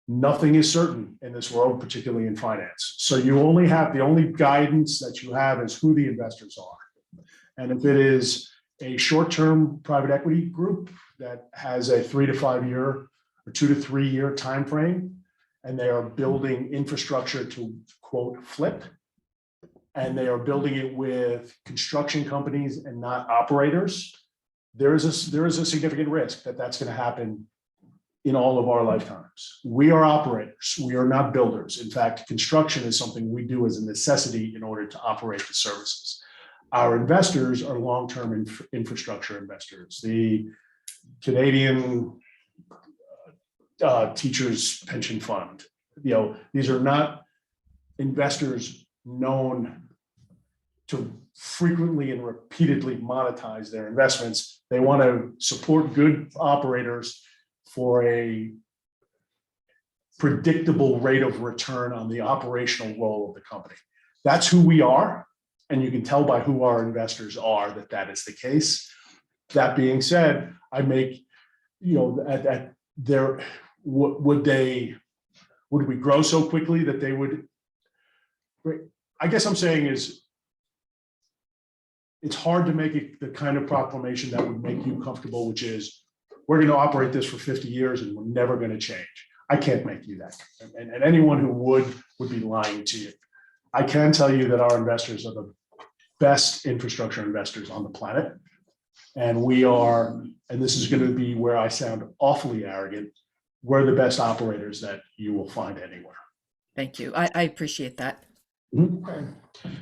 nothing is certain in this world, particularly in finance. So the only guidance that you have is who the investors are. And if it is a short-term private equity group that has a 3 to 5 year or 2 to 3 year timeframe, and they are building infrastructure to quote flip, and they are building it with construction companies and not operators, there is a significant risk that that's going to happen in all of our lifetimes. We are operators. We are not builders. In fact, construction is something we do as a necessity in order to operate the services. Our investors are long-term infrastructure investors. The Canadian Teachers Pension Fund, these are not investors known to frequently and repeatedly monetize their investments. They want to support good operators for a predictable rate of return on the operational role of the company. That's who we are. And you can tell by who our investors are that is the case. That being said, would we grow so quickly that they would? I guess I'm saying is, it's hard to make it the kind of proclamation that would make you comfortable, which is, we're going to operate this for 50 years and we're never going to change. I can't make you that. And anyone who would be lying to you. I can tell you that our investors are the best infrastructure investors on the planet. And and this is going to be where I sound awfully arrogant, we're the best operators that you will find anywhere. Thank you. I appreciate that. Okay.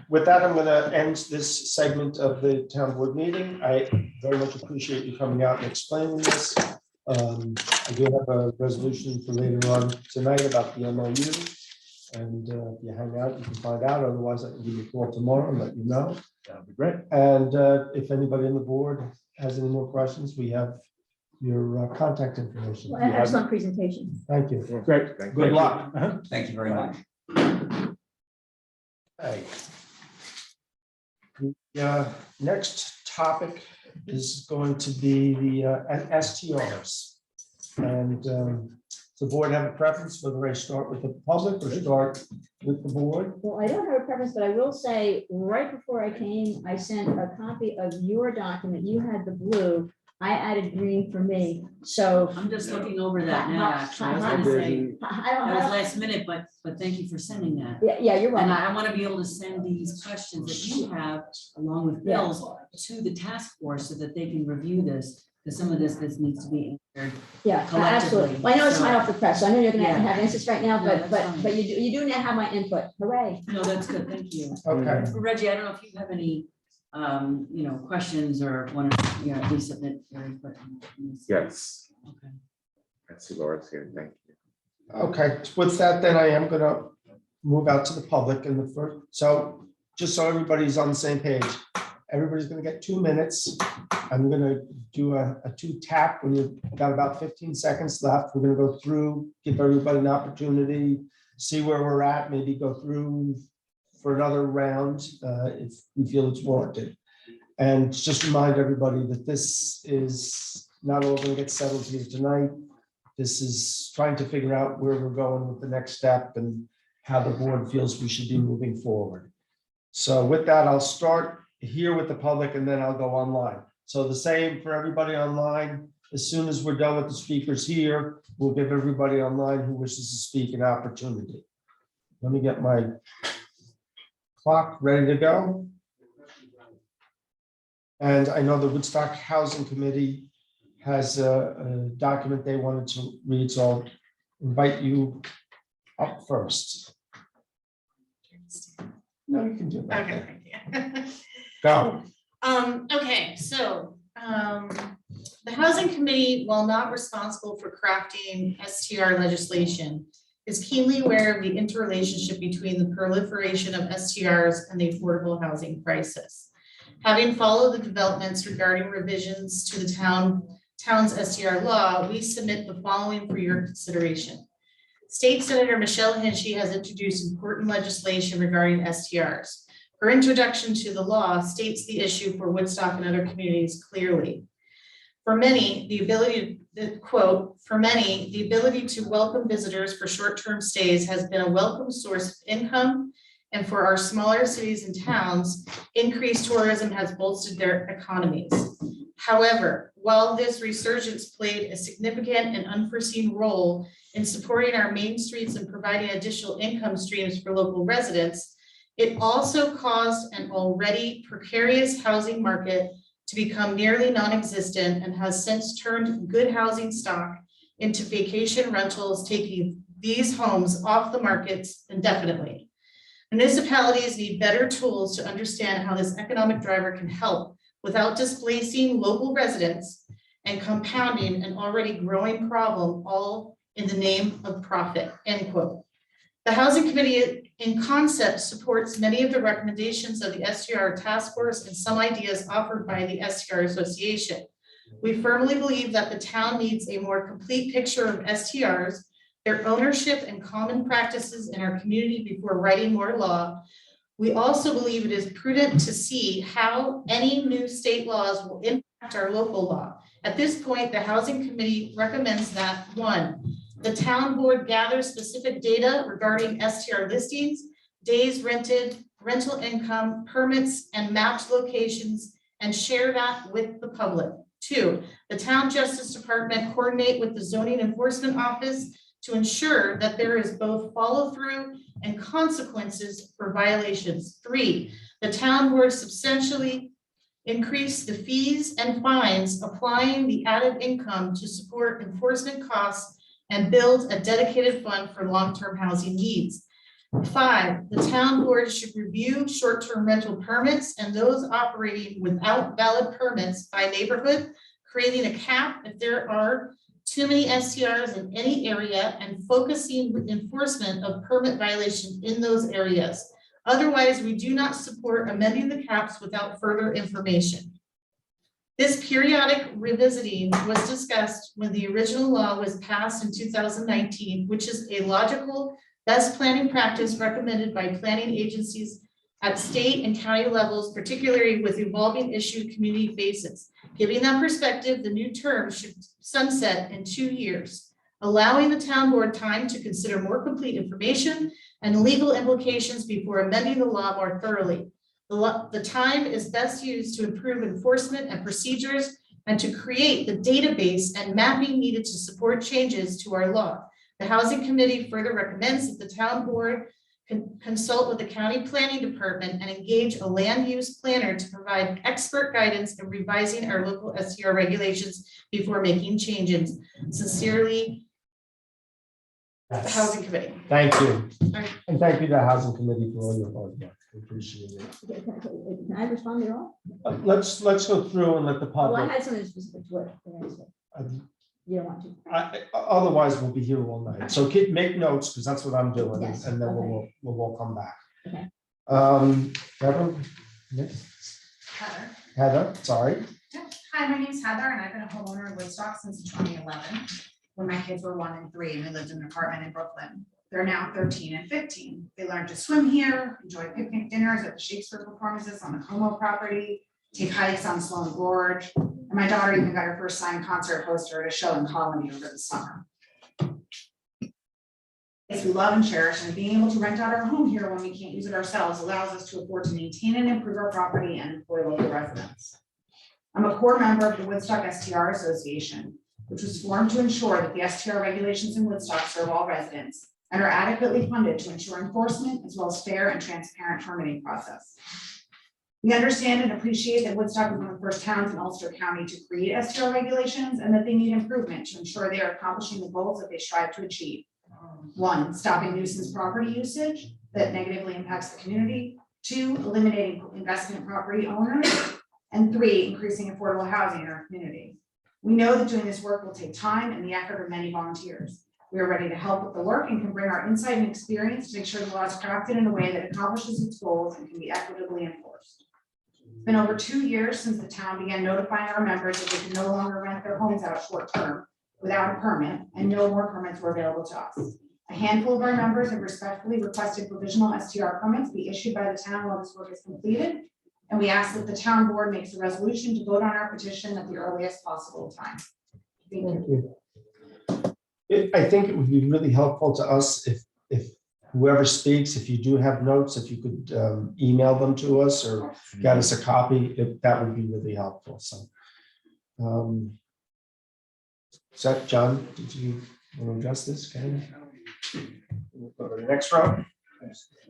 With that, I'm going to end this segment of the town board meeting. I very much appreciate you coming out and explaining this. I do have a resolution for later on tonight about the MOU. And if you hang out, you can find out. Otherwise, I can give you a call tomorrow and let you know. That would be great. And if anybody on the board has any more questions, we have your contact information. Well, excellent presentation. Thank you. Great. Good luck. Thank you very much. Okay. The next topic is going to be the STRs. And the board have a preference whether I start with the public or start with the board? Well, I don't have a preference, but I will say, right before I came, I sent a copy of your document. You had the blue. I added green for me. So I'm just looking over that now, actually. I was gonna say, that was last minute, but thank you for sending that. Yeah, you're And right. I want to be able to send these questions that you have along with Bill's to the task force so that they can review this, because some of this needs to be answered. Yeah, collectively. absolutely. Well, I know it's not off the press, so I know you're gonna Yeah. have answers right now, No, but that's fine. but you do now have my input. Hooray. No, that's good, thank you. Okay. Reggie, I don't know if you have any questions or want to, resubmit your input? Yes, Okay. I see Laura's here. Thank you. Okay, with that, then I am gonna move out to the public in the first, so just so everybody's on the same page, everybody's gonna get 2 minutes. I'm gonna do a 2-tap when you've got about 15 seconds left. We're gonna go through, give everybody an opportunity, see where we're at, maybe go through for another round if we feel it's warranted. And just remind everybody that this is not all gonna get settled here tonight. This is trying to figure out where we're going with the next step and how the board feels we should be moving forward. So with that, I'll start here with the public and then I'll go online. So the same for everybody online. As soon as we're done with the speakers here, we'll give everybody online who wishes to speak an opportunity. Let me get my clock ready to go. And I know the Woodstock Housing Committee has a document they wanted to read, so I'll invite you up first. No, you can do that. Okay, thank you. Go. Okay, so, the Housing Committee, while not responsible for crafting STR legislation, is keenly aware of the interrelationship between the proliferation of STRs and the affordable housing crisis. Having followed the developments regarding revisions to the town's STR law, we submit the following for your consideration. State Senator Michelle Hinchy has introduced important legislation regarding STRs. Her introduction to the law states the issue for Woodstock and other communities clearly. For many, the ability to welcome visitors for short-term stays has been a welcome source of income, and for our smaller cities and towns, increased tourism has bolstered their economies. However, while this resurgence played a significant and unforeseen role in supporting our main streets and providing additional income streams for local residents, it also caused an already precarious housing market to become nearly non-existent and has since turned good housing stock into vacation rentals, taking these homes off the markets indefinitely. Municipalities need better tools to understand how this economic driver can help without displacing local residents and compounding an already growing problem, all in the name of profit, end quote. The Housing Committee in concept supports many of the recommendations of the STR task force and some ideas offered by the STR Association. We firmly believe that the town needs a more complete picture of STRs, their ownership and common practices in our community before writing more law. We also believe it is prudent to see how any new state laws will impact our local law. At this point, the Housing Committee recommends that 1, the town board gather specific data regarding STR listings, days rented, rental income, permits, and mapped locations, and share that with the public. 2, the town justice department coordinate with the zoning enforcement office to ensure that there is both follow through and consequences for violations. 3, the town board substantially increase the fees and fines, applying the added income to support enforcement costs and build a dedicated fund for long-term housing needs. 5, the town board should review short-term rental permits and those operating without valid permits by neighborhood, creating a cap if there are too many STRs in any area and focusing enforcement of permit violations in those areas. Otherwise, we do not support amending the caps without further information. This periodic revisiting was discussed when the original law was passed in 2019, which is a logical best planning practice recommended by planning agencies at state and county levels, particularly with evolving issue community faces. Given that perspective, the new term should sunset in 2 years, allowing the town board time to consider more complete information and legal implications before amending the law more thoroughly. The time is best used to improve enforcement and procedures and to create the database and mapping needed to support changes to our law. The Housing Committee further recommends that the town board consult with the county planning department and engage a land use planner to provide expert guidance in revising our local STR regulations before making changes. Sincerely, the housing committee. Thank you. Right. And thank you to the housing committee for all your hard work. We appreciate it. Okay, can I respond at all? Let's go through and let the Well, I public, had something specific to it. You don't want to. otherwise we'll be here all night. So make notes, because that's what I'm doing, Yes, and then okay. we'll all come back. Okay. Deborah? Nick? Heather. Heather, sorry. Hi, my name's Heather and I've been a homeowner in Woodstock since 2011, when my kids were 1 and 3 and we lived in an apartment in Brooklyn. They're now 13 and 15. They learned to swim here, enjoy picnic dinners at the Shakespeare performances on the Como property, take hikes on Sloan Gorge. And my daughter even got her first signed concert poster at a show in Colony over the summer. Yes, we love and cherish, and being able to rent out our home here when we can't use it ourselves allows us to afford to maintain and improve our property and employ local residents. I'm a core member of the Woodstock STR Association, which was formed to ensure that the STR regulations in Woodstock serve all residents and are adequately funded to ensure enforcement as well as fair and transparent permitting process. We understand and appreciate that Woodstock is one of the first towns in Ulster County to create STR regulations and that they need improvement to ensure they are accomplishing the goals that they strive to achieve. 1, stopping nuisance property usage that negatively impacts the community. 2, eliminating investment property owners. And 3, increasing affordable housing in our community. We know that doing this work will take time and the effort of many volunteers. We are ready to help with the work and can bring our insight and experience to make sure the law is crafted in a way that accomplishes its goals and can be equitably enforced. It's been over 2 years since the town began notifying our members that they can no longer rent their homes out short term without a permit, and no more permits were available to us. A handful of our members have respectfully requested provisional STR permits be issued by the town while this work is completed. And we ask that the town board makes a resolution to vote on our petition at the earliest possible time. Thank you. I think it would be really helpful to us if whoever speaks, if you do have notes, if you could email them to us or get us a copy, that would be really helpful. So, John, did you want to address this? Okay. We'll go to the next row.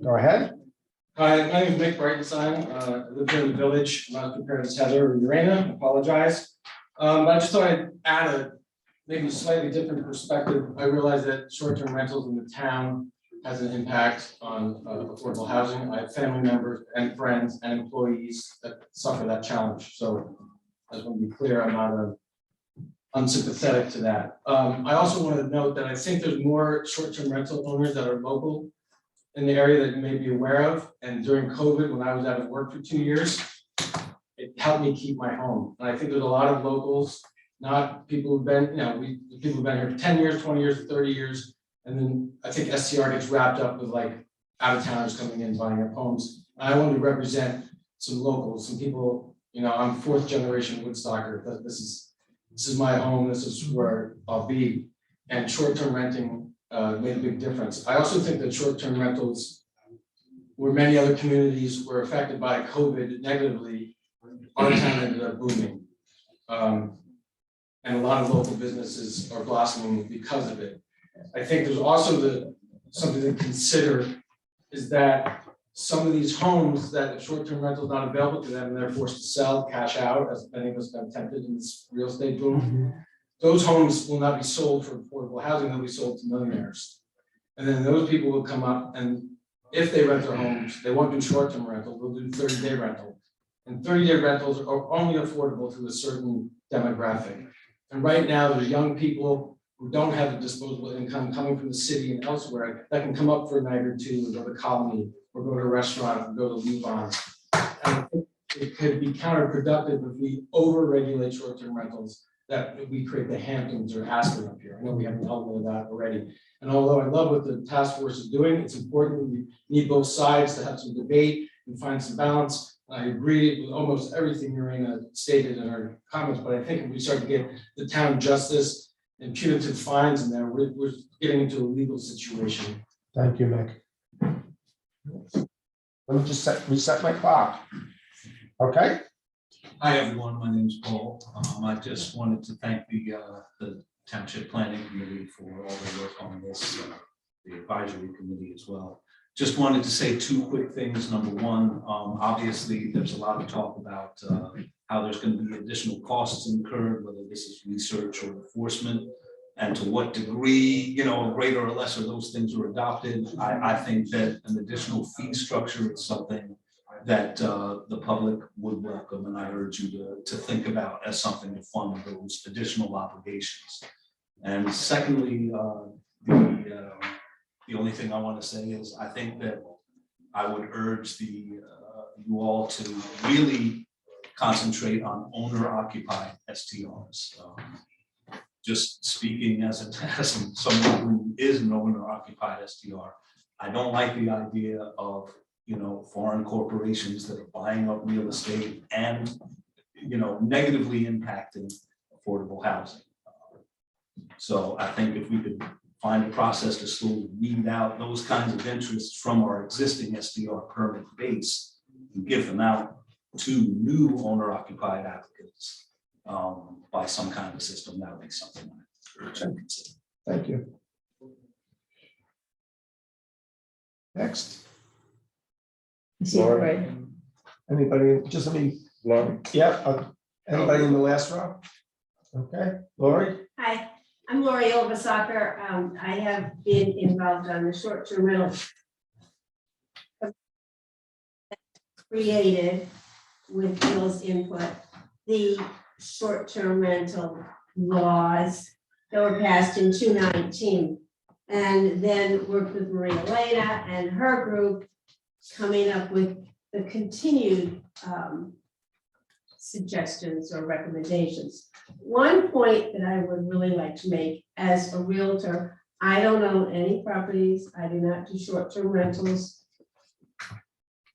Go ahead. Hi, my name is Nick Brightenstein. I live here in the village. I'm not compared to Heather or Urena. I apologize. I just thought I'd add a maybe slightly different perspective. I realize that short-term rentals in the town has an impact on affordable housing. I have family members and friends and employees that suffer that challenge. So I just want to be clear, I'm not unsympathetic to that. I also want to note that I think there's more short-term rental owners that are local in the area that you may be aware of. And during COVID, when I was out of work for 2 years, it helped me keep my home. And I think there's a lot of locals, not people who've been, people who've been here for 10 years, 20 years, 30 years. And then I think STR gets wrapped up with like out-of-towners coming in, buying up homes. And I wanted to represent some locals, some people, I'm 4th generation Woodstocker. This is my home, this is where I'll be. And short-term renting made a big difference. I also think that short-term rentals, where many other communities were affected by COVID negatively, our town ended up booming. And a lot of local businesses are blossoming because of it. I think there's also something to consider is that some of these homes that if short-term rental is not available to them and they're forced to sell, cash out, as many of us have been tempted in this real estate boom. Those homes will not be sold for affordable housing, they'll be sold to millionaires. And then those people will come up and if they rent their homes, they won't do short-term rental, they'll do 30-day rental. And 30-day rentals are only affordable to a certain demographic. And right now, there's young people who don't have a disposable income coming from the city and elsewhere that can come up for a night or two and go to Colony or go to a restaurant or go to Levon's. And I think it could be counterproductive if we over-regulate short-term rentals, that we create the Hamptons or Aspen up here. I know we have an element of that already. And although I love what the task force is doing, it's important we need both sides to have some debate and find some balance. I agree with almost everything Marina stated in her comments, but I think if we start to get the town justice and punitive fines in there, we're getting into a legal situation. Thank you, Nick. Let me just reset my clock. Okay. Hi, everyone. My name is Paul. I just wanted to thank the Township Planning Committee for all their work on this, the advisory committee as well. Just wanted to say 2 quick things. Number one, obviously, there's a lot of talk about how there's going to be additional costs incurred, whether this is research or enforcement. and to what degree, greater or lesser those things were adopted. I think that an additional fee structure is something that the public would welcome, and I urge you to think about as something to fund those additional obligations. And secondly, the only thing I want to say is I think that I would urge you all to really concentrate on owner-occupied STRs. Just speaking as someone who is an owner-occupied STR, I don't like the idea of foreign corporations that are buying up real estate and negatively impacting affordable housing. So I think if we could find a process to slowly weed out those kinds of interests from our existing SDR permit base and give them out to new owner-occupied applicants by some kind of system, that would be something I urge and consider. Thank you. Next. Laura. Anybody, just let me, Lori, yeah, anybody in the last row? Okay, Lori? Hi, I'm Lori Olvasacker. I have been involved on the short-term rental created with Bill's input, the short-term rental laws that were passed in 2019. And then worked with Maria Elena and her group coming up with the continued suggestions or recommendations. One point that I would really like to make as a realtor, I don't own any properties. I do not do short-term rentals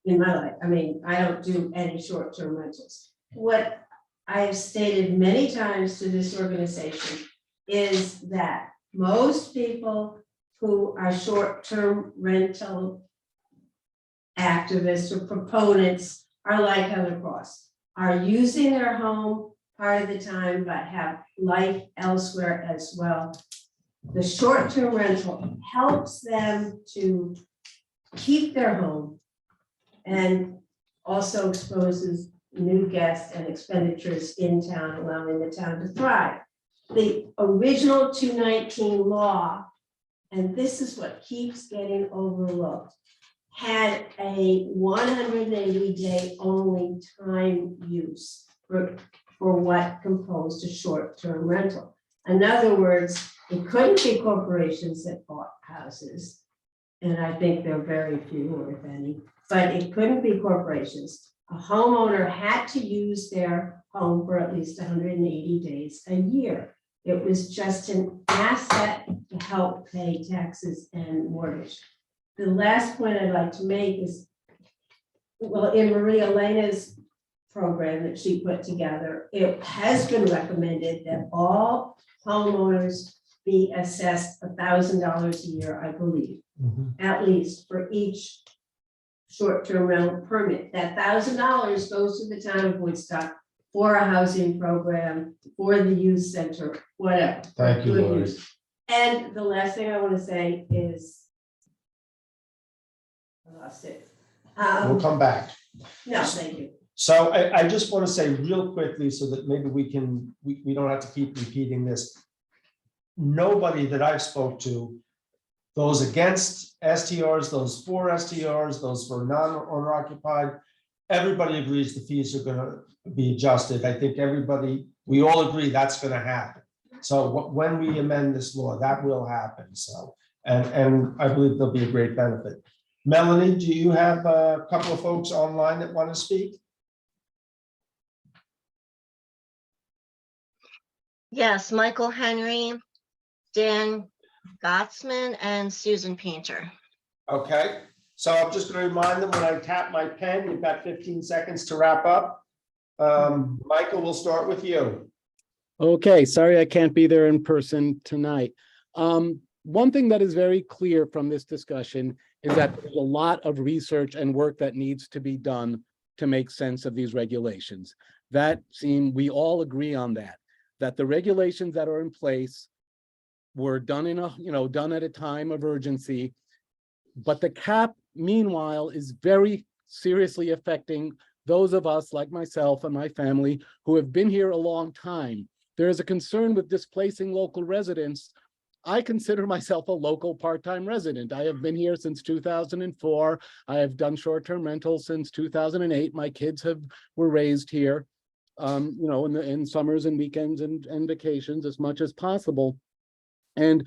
in my life. I mean, I don't do any short-term rentals. What I have stated many times to this organization is that most people who are short-term rental activists or proponents are like Heather Cross, are using their home part of the time, but have life elsewhere as well. The short-term rental helps them to keep their home and also exposes new guests and expenditures in town, allowing the town to thrive. The original 219 law, and this is what keeps getting overlooked, had a 180-day only time use for what composed a short-term rental. In other words, it couldn't be corporations that bought houses, and I think there are very few, if any, but it couldn't be corporations. A homeowner had to use their home for at least 180 days a year. It was just an asset to help pay taxes and mortgage. The last point I'd like to make is, well, in Maria Elena's program that she put together, it has been recommended that all homeowners be assessed $1,000 a year, I believe, at least for each short-term rental permit. That $1,000 goes to the town of Woodstock for a housing program, for the youth center, whatever. Thank you, Good Lori. use. And the last thing I want to say is, I lost it. We'll come back. No, thank you. So I just want to say real quickly so that maybe we don't have to keep repeating this. Nobody that I've spoke to, those against STRs, those for STRs, those for non-owner occupied, everybody agrees the fees are going to be adjusted. I think we all agree that's going to happen. So when we amend this law, that will happen. So, and I believe there'll be a great benefit. Melanie, do you have a couple of folks online that want to speak? Yes, Michael Henry, Dan Gottsman, and Susan Painter. Okay, so I'm just going to remind them when I tap my pen, you've got 15 seconds to wrap up. Michael, we'll start with you. Okay, sorry I can't be there in person tonight. One thing that is very clear from this discussion is that there's a lot of research and work that needs to be done to make sense of these regulations. We all agree on that the regulations that are in place were done done at a time of urgency, but the cap, meanwhile, is very seriously affecting those of us like myself and my family who have been here a long time. there is a concern with displacing local residents. I consider myself a local part-time resident. I have been here since 2004. I have done short-term rentals since 2008. My kids were raised here, you know, in summers and weekends and vacations as much as possible. And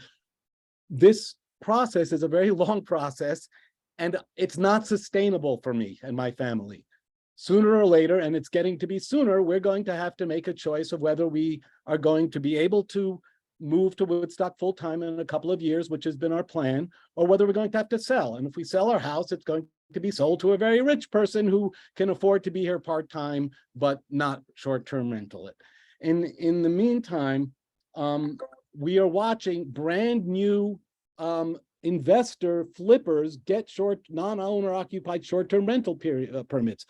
this process is a very long process, and it's not sustainable for me and my family. Sooner or later, and it's getting to be sooner, we're going to have to make a choice of whether we are going to be able to move to Woodstock full-time in a couple of years, which has been our plan, or whether we're going to have to sell. And if we sell our house, it's going to be sold to a very rich person who can afford to be here part-time, but not short-term rental it. In the meantime, we are watching brand new investor flippers get non-owner occupied short-term rental permits.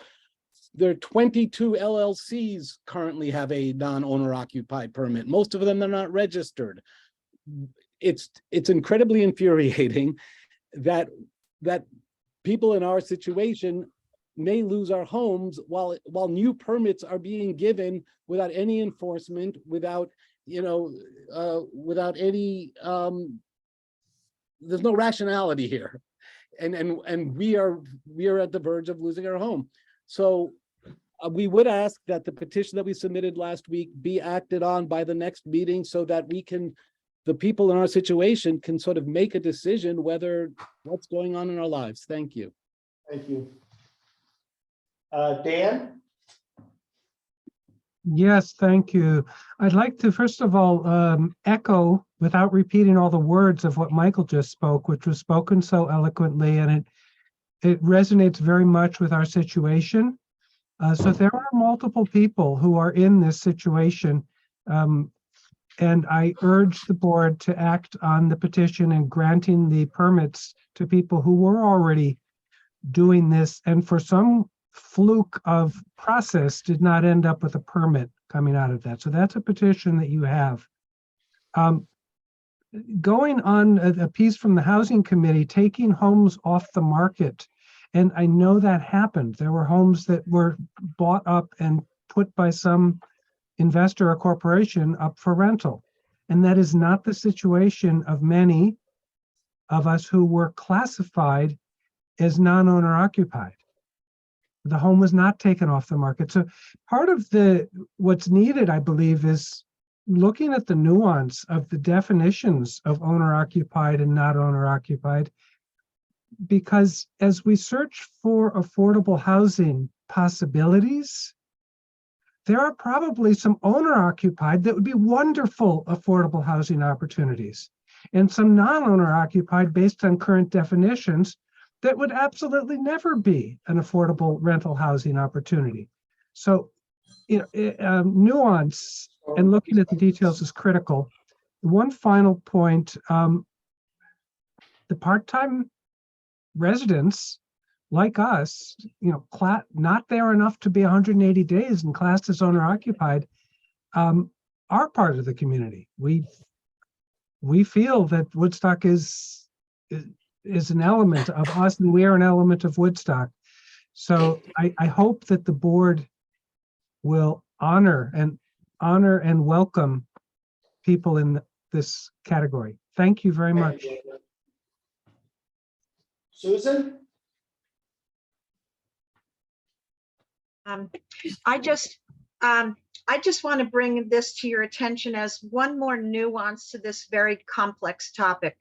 There are 22 LLCs currently have a non-owner occupied permit. Most of them are not registered. It's incredibly infuriating that people in our situation may lose our homes while new permits are being given without any enforcement, without, you know, without any, there's no rationality here. And we are at the verge of losing our home. So we would ask that the petition that we submitted last week be acted on by the next meeting so that the people in our situation can sort of make a decision what's going on in our lives. Thank you. Thank you. Dan? Yes, thank you. I'd like to, first of all, echo, without repeating all the words of what Michael just spoke, which was spoken so eloquently, and it resonates very much with our situation. So there are multiple people who are in this situation, and I urge the board to act on the petition and granting the permits to people who were already doing this, and for some fluke of process did not end up with a permit coming out of that. So that's a petition that you have. Going on a piece from the Housing Committee, taking homes off the market. And I know that happened. There were homes that were bought up and put by some investor or corporation up for rental. And that is not the situation of many of us who were classified as non-owner occupied. The home was not taken off the market. So part of what's needed, I believe, is looking at the nuance of the definitions of owner occupied and not owner occupied. Because as we search for affordable housing possibilities, there are probably some owner occupied that would be wonderful affordable housing opportunities, and some non-owner occupied based on current definitions that would absolutely never be an affordable rental housing opportunity. So, you know, nuance and looking at the details is critical. One final point, the part-time residents like us, you know, not there enough to be 180 days and classed as owner occupied, are part of the community. We feel that Woodstock is an element of us, and we are an element of Woodstock. So I hope that the board will honor and welcome people in this category. Thank you very much. Susan? I just want to bring this to your attention as one more nuance to this very complex topic.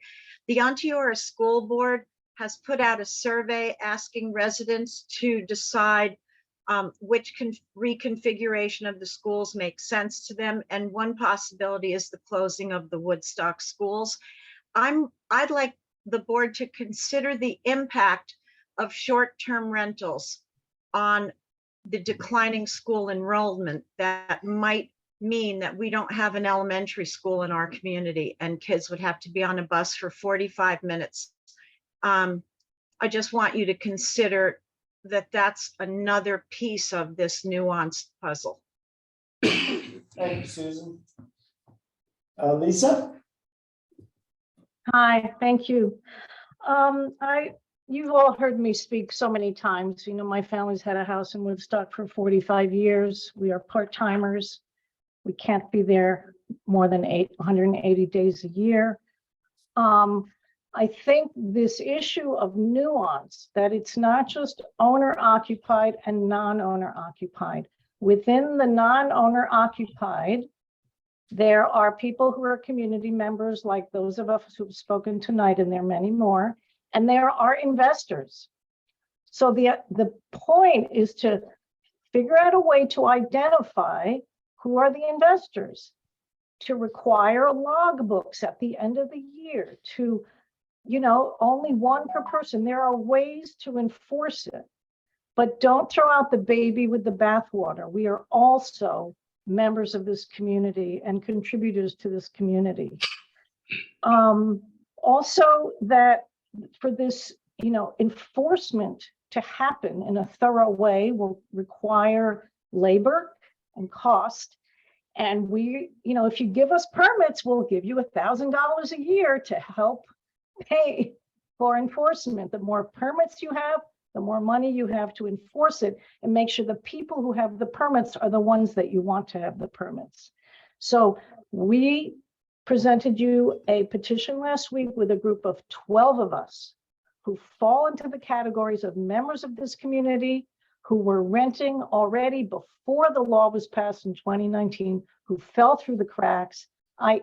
The Onteora School Board has put out a survey asking residents to decide which reconfiguration of the schools makes sense to them. And one possibility is the closing of the Woodstock schools. I'd like the board to consider the impact of short-term rentals on the declining school enrollment that might mean that we don't have an elementary school in our community and kids would have to be on a bus for 45 minutes. I just want you to consider that that's another piece of this nuanced puzzle. Thank you, Susan. Lisa? Hi, thank you. You've all heard me speak so many times. You know, my family's had a house in Woodstock for 45 years. We are part-timers. We can't be there more than 180 days a year. I think this issue of nuance, that it's not just owner occupied and non-owner occupied. Within the non-owner occupied, there are people who are community members like those of us who've spoken tonight, and there are many more, and there are investors. So the point is to figure out a way to identify who are the investors, to require logbooks at the end of the year, to, only one per person. There are ways to enforce it, but don't throw out the baby with the bathwater. We are also members of this community and contributors to this community. Also, that for this, enforcement to happen in a thorough way will require labor and cost. And we, if you give us permits, we'll give you $1,000 a year to help pay for enforcement. The more permits you have, the more money you have to enforce it and make sure the people who have the permits are the ones that you want to have the permits. So we presented you a petition last week with a group of 12 of us who fall into the categories of members of this community who were renting already before the law was passed in 2019, who fell through the cracks. I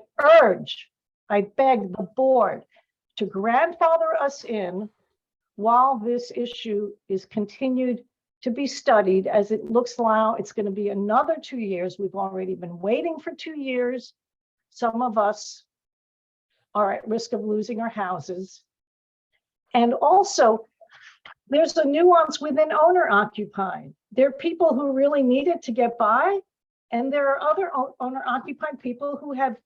beg the board to grandfather us in while this issue is continued to be studied, as it looks now it's going to be another 2 years. We've already been waiting for 2 years. Some of us are at risk of losing our houses. And also, there's a nuance within owner occupied. There are people who really need it to get by, and there are other owner occupied people who have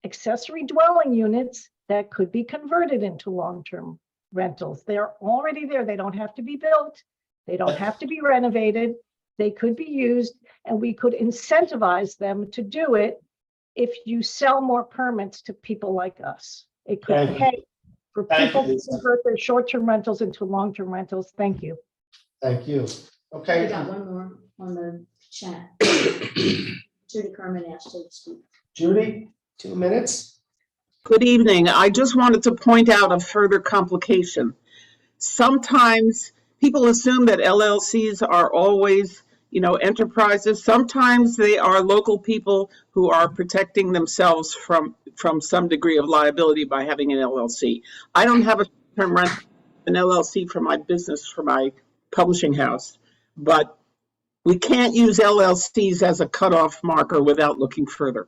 accessory dwelling units that could be converted into long-term rentals. They're already there. They don't have to be built. They don't have to be renovated. They could be used, and we could incentivize them to do it if you sell more permits to people like us. It could pay for people to convert their short-term rentals into long-term rentals. Thank you. Thank you. I Okay, got one more on the chat. Judy Kerman asked to speak. Judy, 2 minutes. Good evening. I just wanted to point out a further complication. Sometimes people assume that LLCs are always, enterprises. Sometimes they are local people who are protecting themselves from some degree of liability by having an LLC. I don't have a term rent, an LLC for my business, for my publishing house, but we can't use LLCs as a cutoff marker without looking further.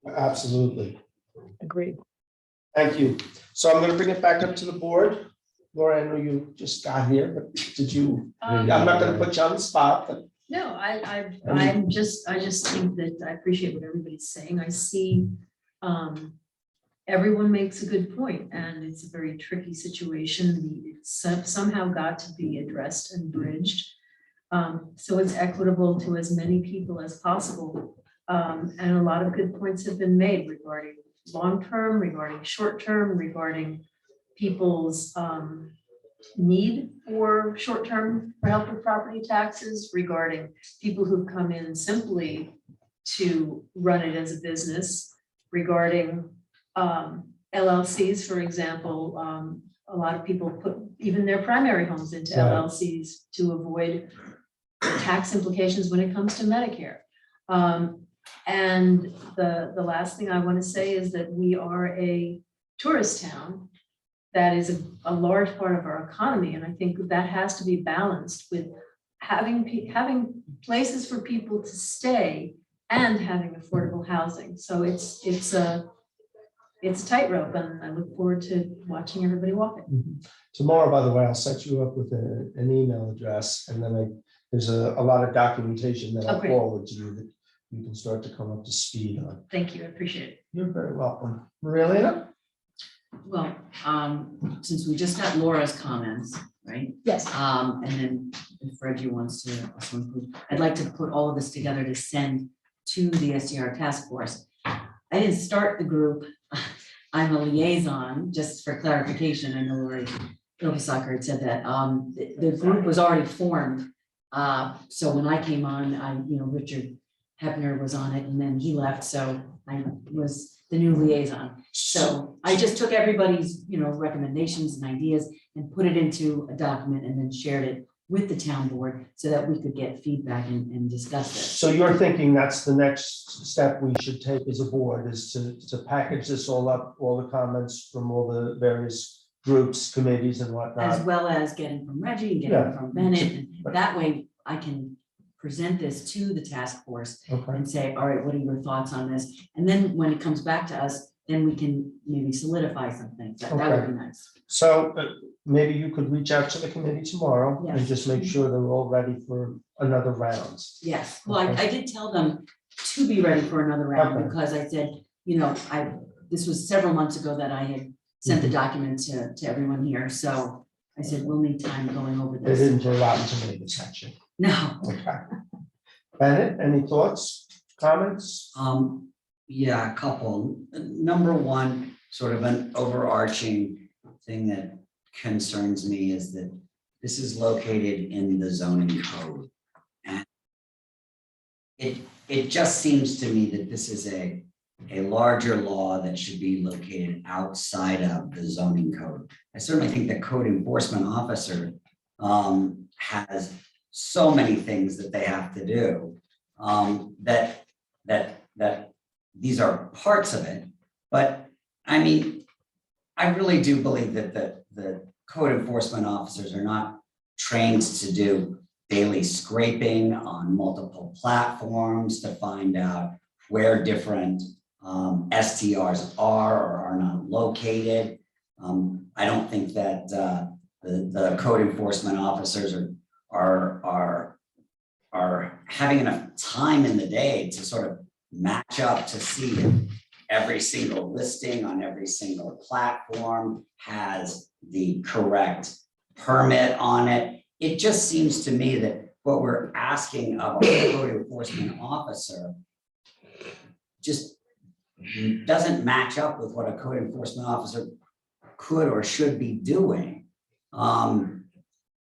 Absolutely. Agreed. Thank you. So I'm going to bring it back up to the board. Laura, I know you just got here, but did you? I'm not going to put you on the spot, but. No, I just think that I appreciate what everybody's saying. I see everyone makes a good point, and it's a very tricky situation. It's somehow got to be addressed and bridged. So it's equitable to as many people as possible. And a lot of good points have been made regarding long-term, regarding short-term, regarding people's need for short-term for help with property taxes, regarding people who've come in simply to run it as a business, regarding LLCs, for example. A lot of people put even their primary homes into LLCs to avoid the tax implications when it comes to Medicare. And the last thing I want to say is that we are a tourist town that is a large part of our economy. And I think that has to be balanced with having places for people to stay and having affordable housing. So it's a tightrope, and I look forward to watching everybody walk it. Tomorrow, by the way, I'll set you up with an email address, and then there's a lot of documentation that I'll forward to you that you can start to come up to speed on. Thank you, I appreciate it. You're very welcome. Maria? Well, since we just got Laura's comments, right? Yes. And then if Reggie wants to also include, I'd like to put all of this together to send to the SDR task force. I didn't start the group. I'm a liaison, just for clarification. I know Lori Ilvisacker had said that. The group was already formed. So when I came on, Richard Hebner was on it and then he left, so I was the new liaison. So I just took everybody's, recommendations and ideas and put it into a document and then shared it with the town board so that we could get feedback and discuss it. So you're thinking that's the next step we should take as a board, is to package this all up, all the comments from all the various groups, committees and As whatnot. well as getting from Reggie and Yeah. getting from Bennett, and that way I can present this to the task force Okay. and say, all right, what are your thoughts on this? And then when it comes back to us, then we can maybe solidify some things. That would Okay. be nice. So maybe you could reach out to the committee tomorrow and Yes. just make sure they're all ready for another round. Yes, well, Okay. I did tell them to be ready for another round Okay. because I said, this was several months ago that I had sent the document to everyone here. So I said, we'll need time going over They this. didn't pay a lot into me, attention. No. Okay. Bennett, any thoughts, comments? Yeah, a couple. Number one, sort of an overarching thing that concerns me is that this is located in the zoning code. And it just seems to me that this is a larger law that should be located outside of the zoning code. I certainly think the code enforcement officer has so many things that they have to do, that these are parts of it. But I mean, I really do believe that the code enforcement officers are not trained to do daily scraping on multiple platforms to find out where different STRs are or are not located. I don't think that the code enforcement officers are having enough time in the day to sort of match up to see if every single listing on every single platform has the correct permit on it. It just seems to me that what we're asking of a code enforcement officer just doesn't match up with what a code enforcement officer could or should be doing.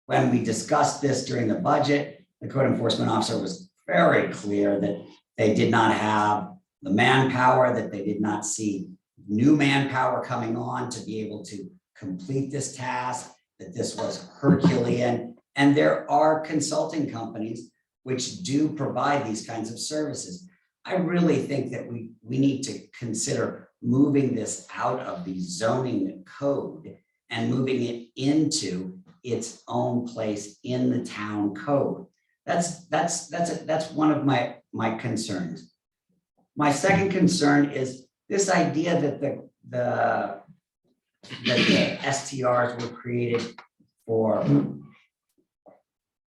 When we discussed this during the budget, the code enforcement officer was very clear that they did not have the manpower, that they did not see new manpower coming on to be able to complete this task, that this was Herculean. And there are consulting companies which do provide these kinds of services. I really think that we need to consider moving this out of the zoning code and moving it into its own place in the town code. That's one of my concerns. My second concern is this idea that the STRs were created for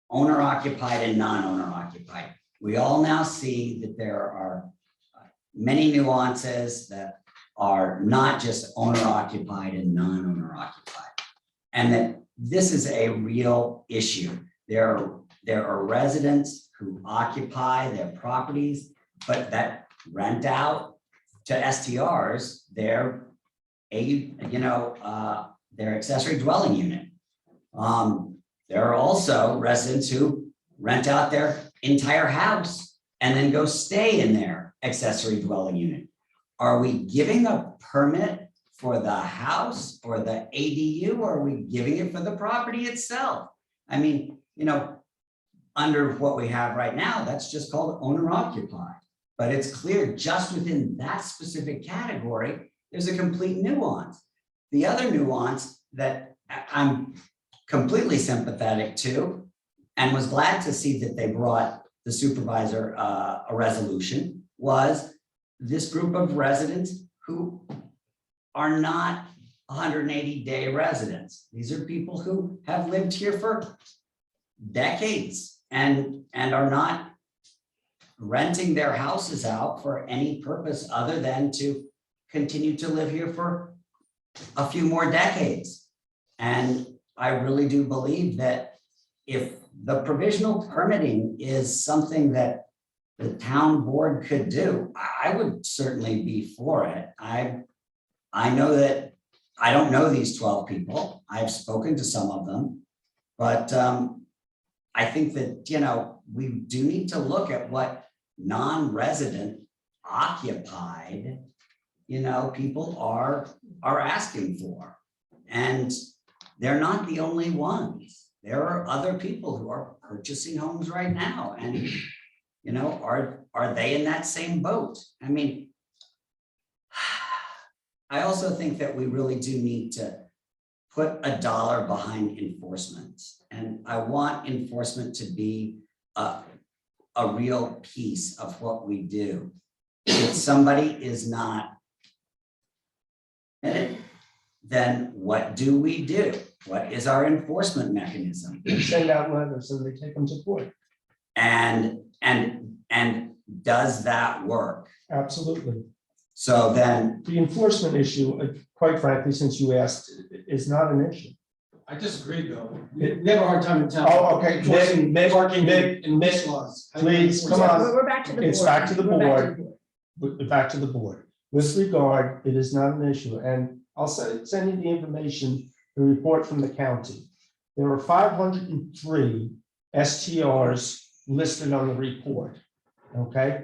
owner occupied and non-owner occupied. We all now see that there are many nuances that are not just owner occupied and non-owner occupied. And that this is a real issue. There are residents who occupy their properties, but that rent out to STRs their accessory dwelling unit. There are also residents who rent out their entire house and then go stay in their accessory dwelling unit. Are we giving a permit for the house or the ADU, or are we giving it for the property itself? I mean, under what we have right now, that's just called owner occupied. But it's clear just within that specific category, there's a complete nuance. The other nuance that I'm completely sympathetic to and was glad to see that they brought the supervisor a resolution was this group of residents who are not 180-day residents. These are people who have lived here for decades and are not renting their houses out for any purpose other than to continue to live here for a few more decades. And I really do believe that if the provisional permitting is something that the town board could do, I would certainly be for it. I know that I don't know these 12 people. I've spoken to some of them, but I think that, we do need to look at what non-resident occupied, people are asking for. And they're not the only ones. There are other people who are purchasing homes right now. And, are they in that same boat? I mean, I also think that we really do need to put a dollar behind enforcement. And I want enforcement to be a real piece of what we do. If somebody is not in it, then what do we do? What is our enforcement mechanism? They send out letters and they take them to court. And does that work? Absolutely. So then, the enforcement issue, quite frankly, since you asked, is not an issue. I disagree, Bill. We have a hard time in town. Oh, okay. enforcing Meg, parking Meg, and Meg, leash laws. please, come on. We're back to the board. It's back to the We're back to board. Back to the board. With regard, it is not an issue, and I'll send you the information, the report from the county. There are 503 STRs listed on the report, okay?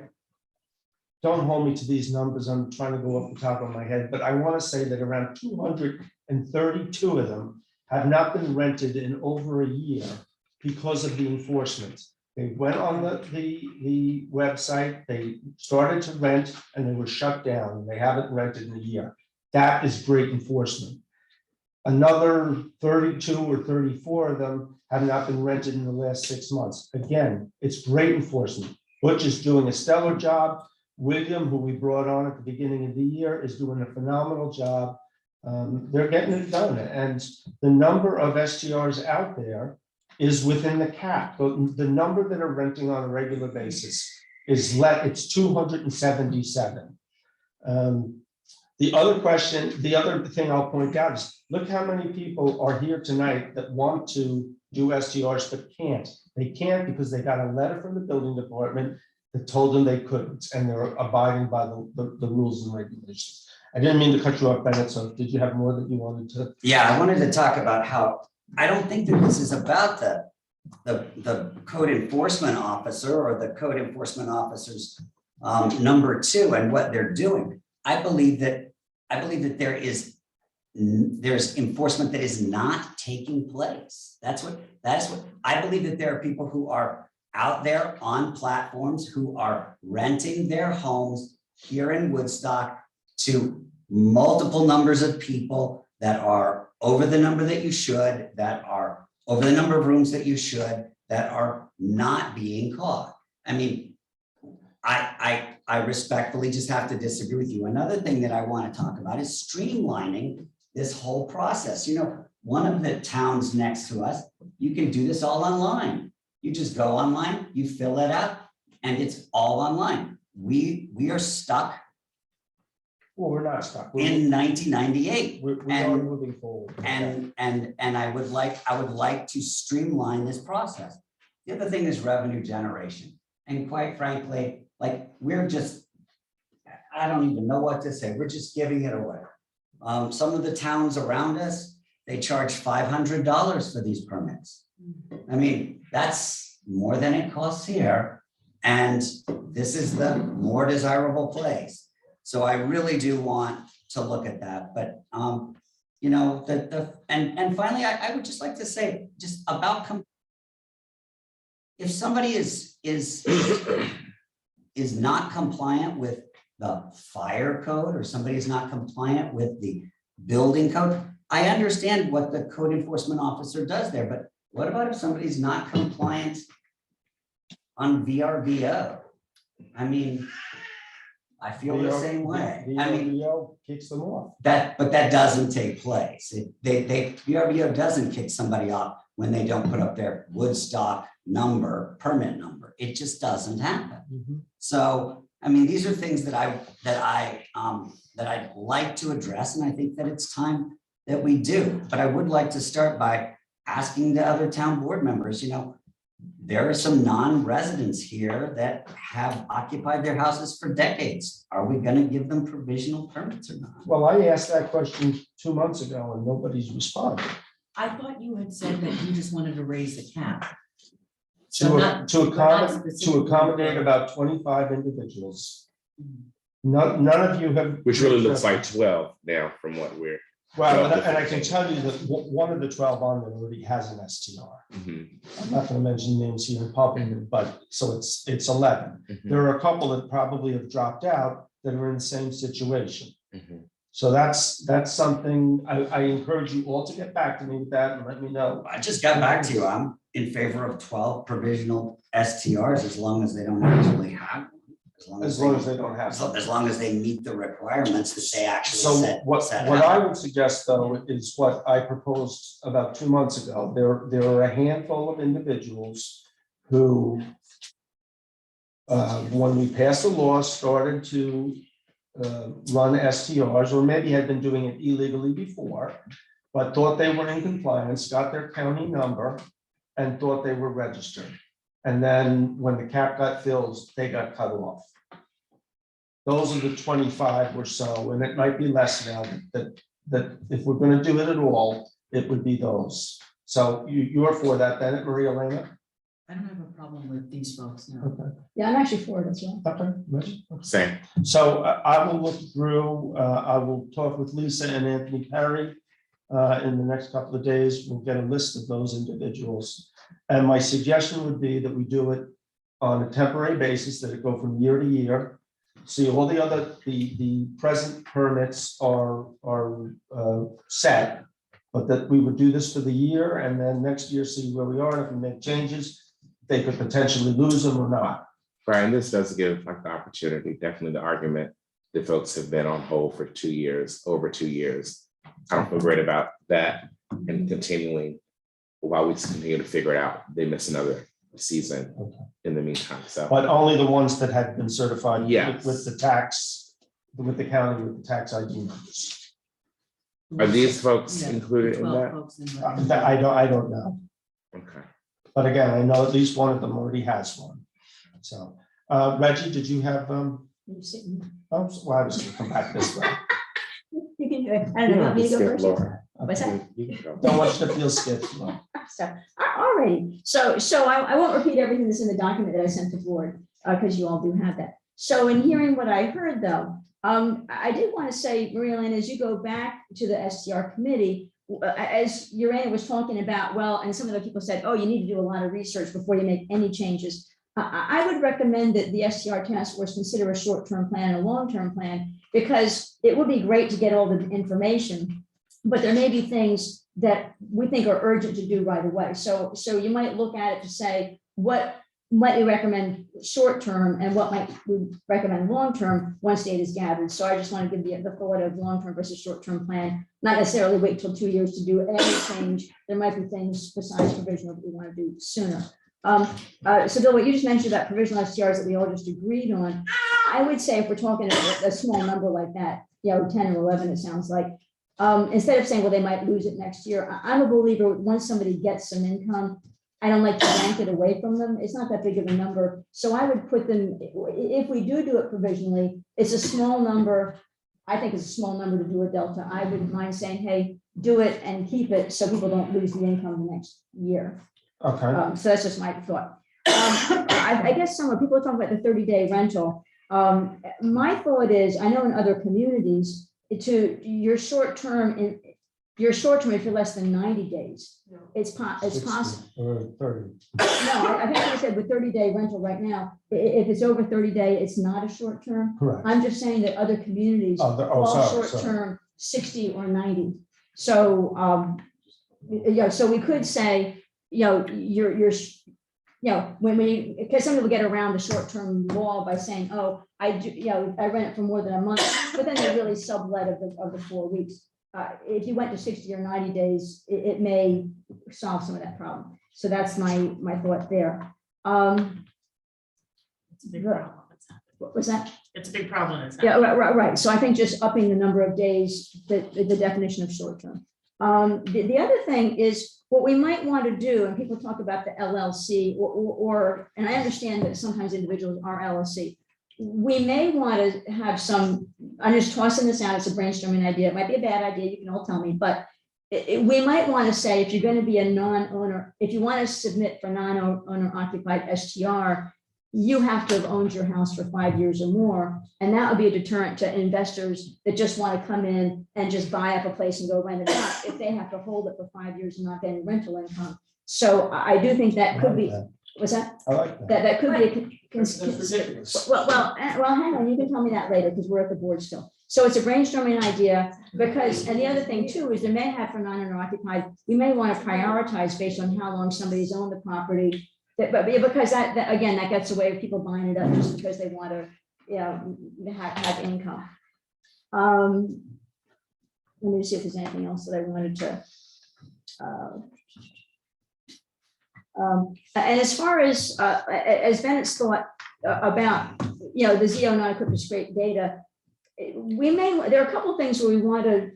Don't hold me to these numbers, I'm trying to go off the top of my head, but I want to say that around 232 of them have not been rented in over a year because of the enforcement. They went on the website, they started to rent, and they were shut down. They haven't rented in a year. That is great enforcement. Another 32 or 34 of them have not been rented in the last 6 months. Again, it's great enforcement. Butch is doing a stellar job. William, who we brought on at the beginning of the year, is doing a phenomenal job. They're getting it done, and the number of STRs out there is within the cap. But the number that are renting on a regular basis is it's 277. The other thing I'll point out is, look how many people are here tonight that want to do STRs but can't. They can't because they got a letter from the building department that told them they couldn't, and they're abiding by the rules and regulations. I didn't mean to cut you off, Bennett, so did you have more that you wanted to? yeah, I wanted to talk about how, I don't think that this is about the code enforcement officer or the code enforcement officer's number 2 and what they're doing. I believe that there's enforcement that is not taking place. That's what I believe, that there are people who are out there on platforms who are renting their homes here in Woodstock to multiple numbers of people that are over the number that you should, that are over the number of rooms that you should, that are not being caught. I mean, I respectfully just have to disagree with you. Another thing that I want to talk about is streamlining this whole process. One of the towns next to us, you can do this all online. You just go online, you fill it out, and it's all online. We are stuck. Well, we're not stuck. In 1998. We are moving forward. And I would like to streamline this process. The other thing is revenue generation. And quite frankly, we're just, I don't even know what to say. We're just giving it away. Some of the towns around us, they charge $500 for these permits. I mean, that's more than it costs here. And this is the more desirable place. So I really do want to look at that. But, and finally, I would just like to say just about, if somebody is not compliant with the fire code, or somebody is not compliant with the building code, I understand what the code enforcement officer does there, but what about if somebody's not compliant on VRBO? I mean, I feel the same way. I mean, VRBO kicks them off. but that doesn't take place. VRBO doesn't kick somebody off when they don't put up their Woodstock permit number. It just doesn't happen. So, I mean, these are things that I'd like to address, and I think that it's time that we do. But I would like to start by asking the other town board members, there are some non-residents here that have occupied their houses for decades. Are we going to give them provisional permits or not? Well, I asked that question 2 months ago and nobody's responded. I thought you had said that you just wanted to raise the cap. So not- To but not accommodate, to specifically. accommodate about 25 individuals. None of you have. Which really looks like 12 now from what we're. Well, 12 and I can different tell you that one of the 12 on there already has an STR. Mhm, I'm not gonna mention names here in public, but so it's 11. mhm, There are a couple that probably have dropped out that are in the same situation. mhm. So that's something, I encourage you all to get back to me with that and let me know. I just got back to you. I'm in favor of 12 provisional STRs as long as they don't actually have. one. As long as they don't have. As long as they meet the requirements that they actually So set. what set I out. would suggest though is what I proposed about 2 months ago. There are a handful of individuals who when we passed the law, started to run STRs, or maybe had been doing it illegally before, but thought they were in compliance, got their county number, and thought they were registered. And then when the cap got filled, they got cut off. Those are the 25 or so, and it might be less now, that if we're gonna do it at all, it would be those. So you're for that, then, Maria Elena? I don't have a problem with these folks, no. Okay. Yeah, I'm actually for it as well. Okay, Rich? Same. So I will look through, I will talk with Lisa and Anthony Perry in the next couple of days. We'll get a list of those individuals. And my suggestion would be that we do it on a temporary basis, that it go from year to year. See, all the other, the present permits are set, but that we would do this for the year and then next year see where we are. And if we make changes, they could potentially lose them or not. Brian, this does give like the opportunity, definitely the argument that folks have been on hold for 2 years, over 2 years. I don't feel great about that and continuing while we continue to figure it out. They miss another season in the meantime, so. But only the ones that had been certified Yes. with the tax, with the county, with the tax ID numbers. Are these folks Yeah, included in 12 that? folks in That I don't know. Okay. But again, I know at least one of them already has one. So, Reggie, did you have, oh, well, I was gonna come back this way. You can do it. I don't know, want me to go Skip first? Laura. What's that? You can go. Don't want you to feel skipped. No. So, all righty. So I won't repeat everything that's in the document that I sent to the board, because you all do have that. So in hearing what I heard though, I did want to say, Maria Elena, as you go back to the STR committee, as Urania was talking about, well, and some of the people said, oh, you need to do a lot of research before you make any changes. I would recommend that the STR task force consider a short-term plan and a long-term plan, because it would be great to get all the information, but there may be things that we think are urgent to do right away. So you might look at it to say, what might we recommend short-term and what might we recommend long-term once data is gathered. So I just want to give the thought of long-term versus short-term plan, not necessarily wait till 2 years to do any change. There might be things besides provisional that we want to do sooner. So Bill, what you just mentioned about provisional STRs that we all just agreed on, I would say if we're talking a small number like that, 10 or 11, it sounds like, instead of saying, well, they might lose it next year, I'm a believer, once somebody gets some income, I don't like to yank it away from them. It's not that big of a number. So I would put them, if we do it provisionally, it's a small number. I think it's a small number to do a delta. I wouldn't mind saying, hey, do it and keep it so people don't lose the income the next year. Okay. So that's just my thought. I guess some people are talking about the 30-day rental. My thought is, I know in other communities, to your short term, if you're less than 90 days, it's possible. Or 30. No, I think I said with 30-day rental right now, if it's over 30 day, it's not a short term. Correct. I'm just saying that other communities call short term 60 or 90. So, so we could say, when because some people get around the short-term law by saying, oh, I rent it for more than a month, but then they really sublet of the 4 weeks. If you went to 60 or 90 days, it may solve some of that problem. So that's my thought there. It's a big problem. What was that? It's a big problem. Yeah, right. So I think just upping the number of days, the definition of short-term. The other thing is what we might want to do, and people talk about the LLC and I understand that sometimes individuals are LLC. We may want to have some, I'm just tossing this out as a brainstorming idea. It might be a bad idea. You can all tell me, but we might want to say, if you're going to be a non-owner, if you want to submit for non-owner occupied STR, you have to have owned your house for 5 years or more. And that would be a deterrent to investors that just want to come in and just buy up a place and go rent it out if they have to hold it for 5 years and not get any rental income. So I do think that could be, what's that? I like that. That could be a. That's ridiculous. Well, hang on, you can tell me that later because we're at the board still. So it's a brainstorming idea because, and the other thing too, is there may have for non-owner occupied, we may want to prioritize based on how long somebody's owned the property. But because that again, that gets away with people buying it up just because they want to, you know, have income. Let me see if there's anything else that I wanted to. And as far as Bennett's thought about, you know, the ZO non-equipped discrete data, there are a couple of things where we want to,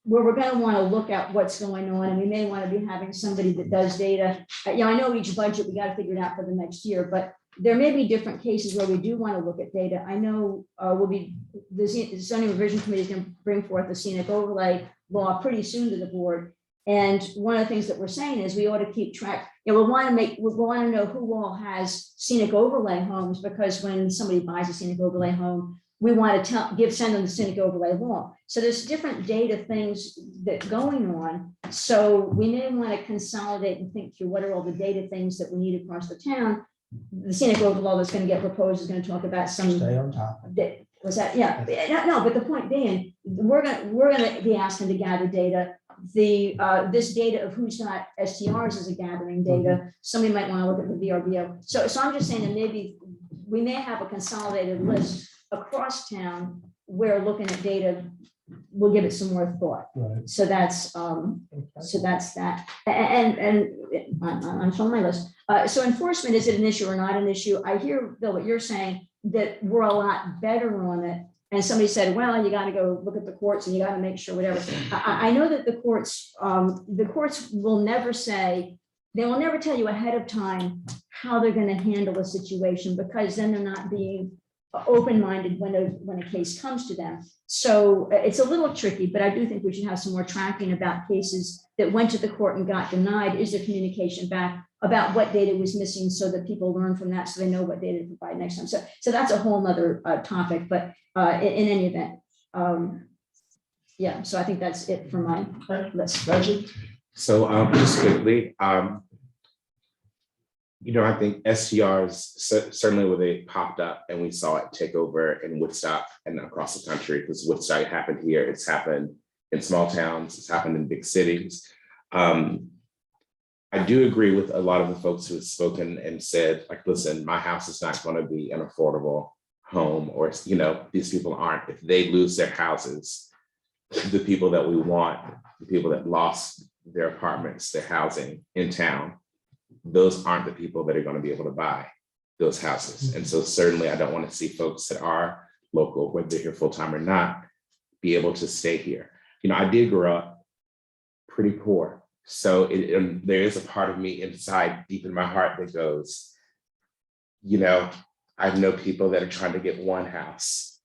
where we're going to want to look at what's going on, and we may want to be having somebody that does data. You know, I know each budget, we got to figure it out for the next year, but there may be different cases where we do want to look at data. I know the zoning revision committee is going to bring forth the scenic overlay law pretty soon to the board. And one of the things that we're saying is we ought to keep track. You know, we want to know who all has scenic overlay homes, because when somebody buys a scenic overlay home, we want to send them the scenic overlay law. So there's different data things that going on. So we may want to consolidate and think through what are all the data things that we need across the town. The scenic overlay law that's going to get proposed is going to talk about some. Stay on top. Was that, yeah, no, but the point being, we're gonna be asking to gather data. This data of who's got STRs is a gathering data. Somebody might want to look at the VRBO. So I'm just saying that maybe we may have a consolidated list across town where looking at data will give it some more thought. Right. So that's that. And I'm on my list. So enforcement, is it an issue or not an issue? I hear, Bill, what you're saying, that we're a lot better on it. And somebody said, well, you got to go look at the courts and you got to make sure whatever. I know that the courts will never say, they will never tell you ahead of time how they're going to handle a situation, because then they're not being open-minded when a case comes to them. So it's a little tricky, but I do think we should have some more tracking about cases that went to the court and got denied. Is there communication back about what data was missing so that people learn from that, so they know what data to provide next time. So that's a whole nother topic, but in any event, yeah, so I think that's it for my list. Reggie? So just quickly, you know, I think STRs, certainly when they popped up and we saw it take over in Woodstock and across the country, because Woodstock happened here, it's happened in small towns, it's happened in big cities. I do agree with a lot of the folks who have spoken and said, like, listen, my house is not going to be an affordable home, or, you know, these people aren't. If they lose their houses, the people that we want, the people that lost their apartments, their housing in town, those aren't the people that are going to be able to buy those houses. And so certainly I don't want to see folks that are local, whether they're here full-time or not, be able to stay here. You know, I did grow up pretty poor. So there is a part of me inside, deep in my heart, that goes, you know, I know people that are trying to get one house.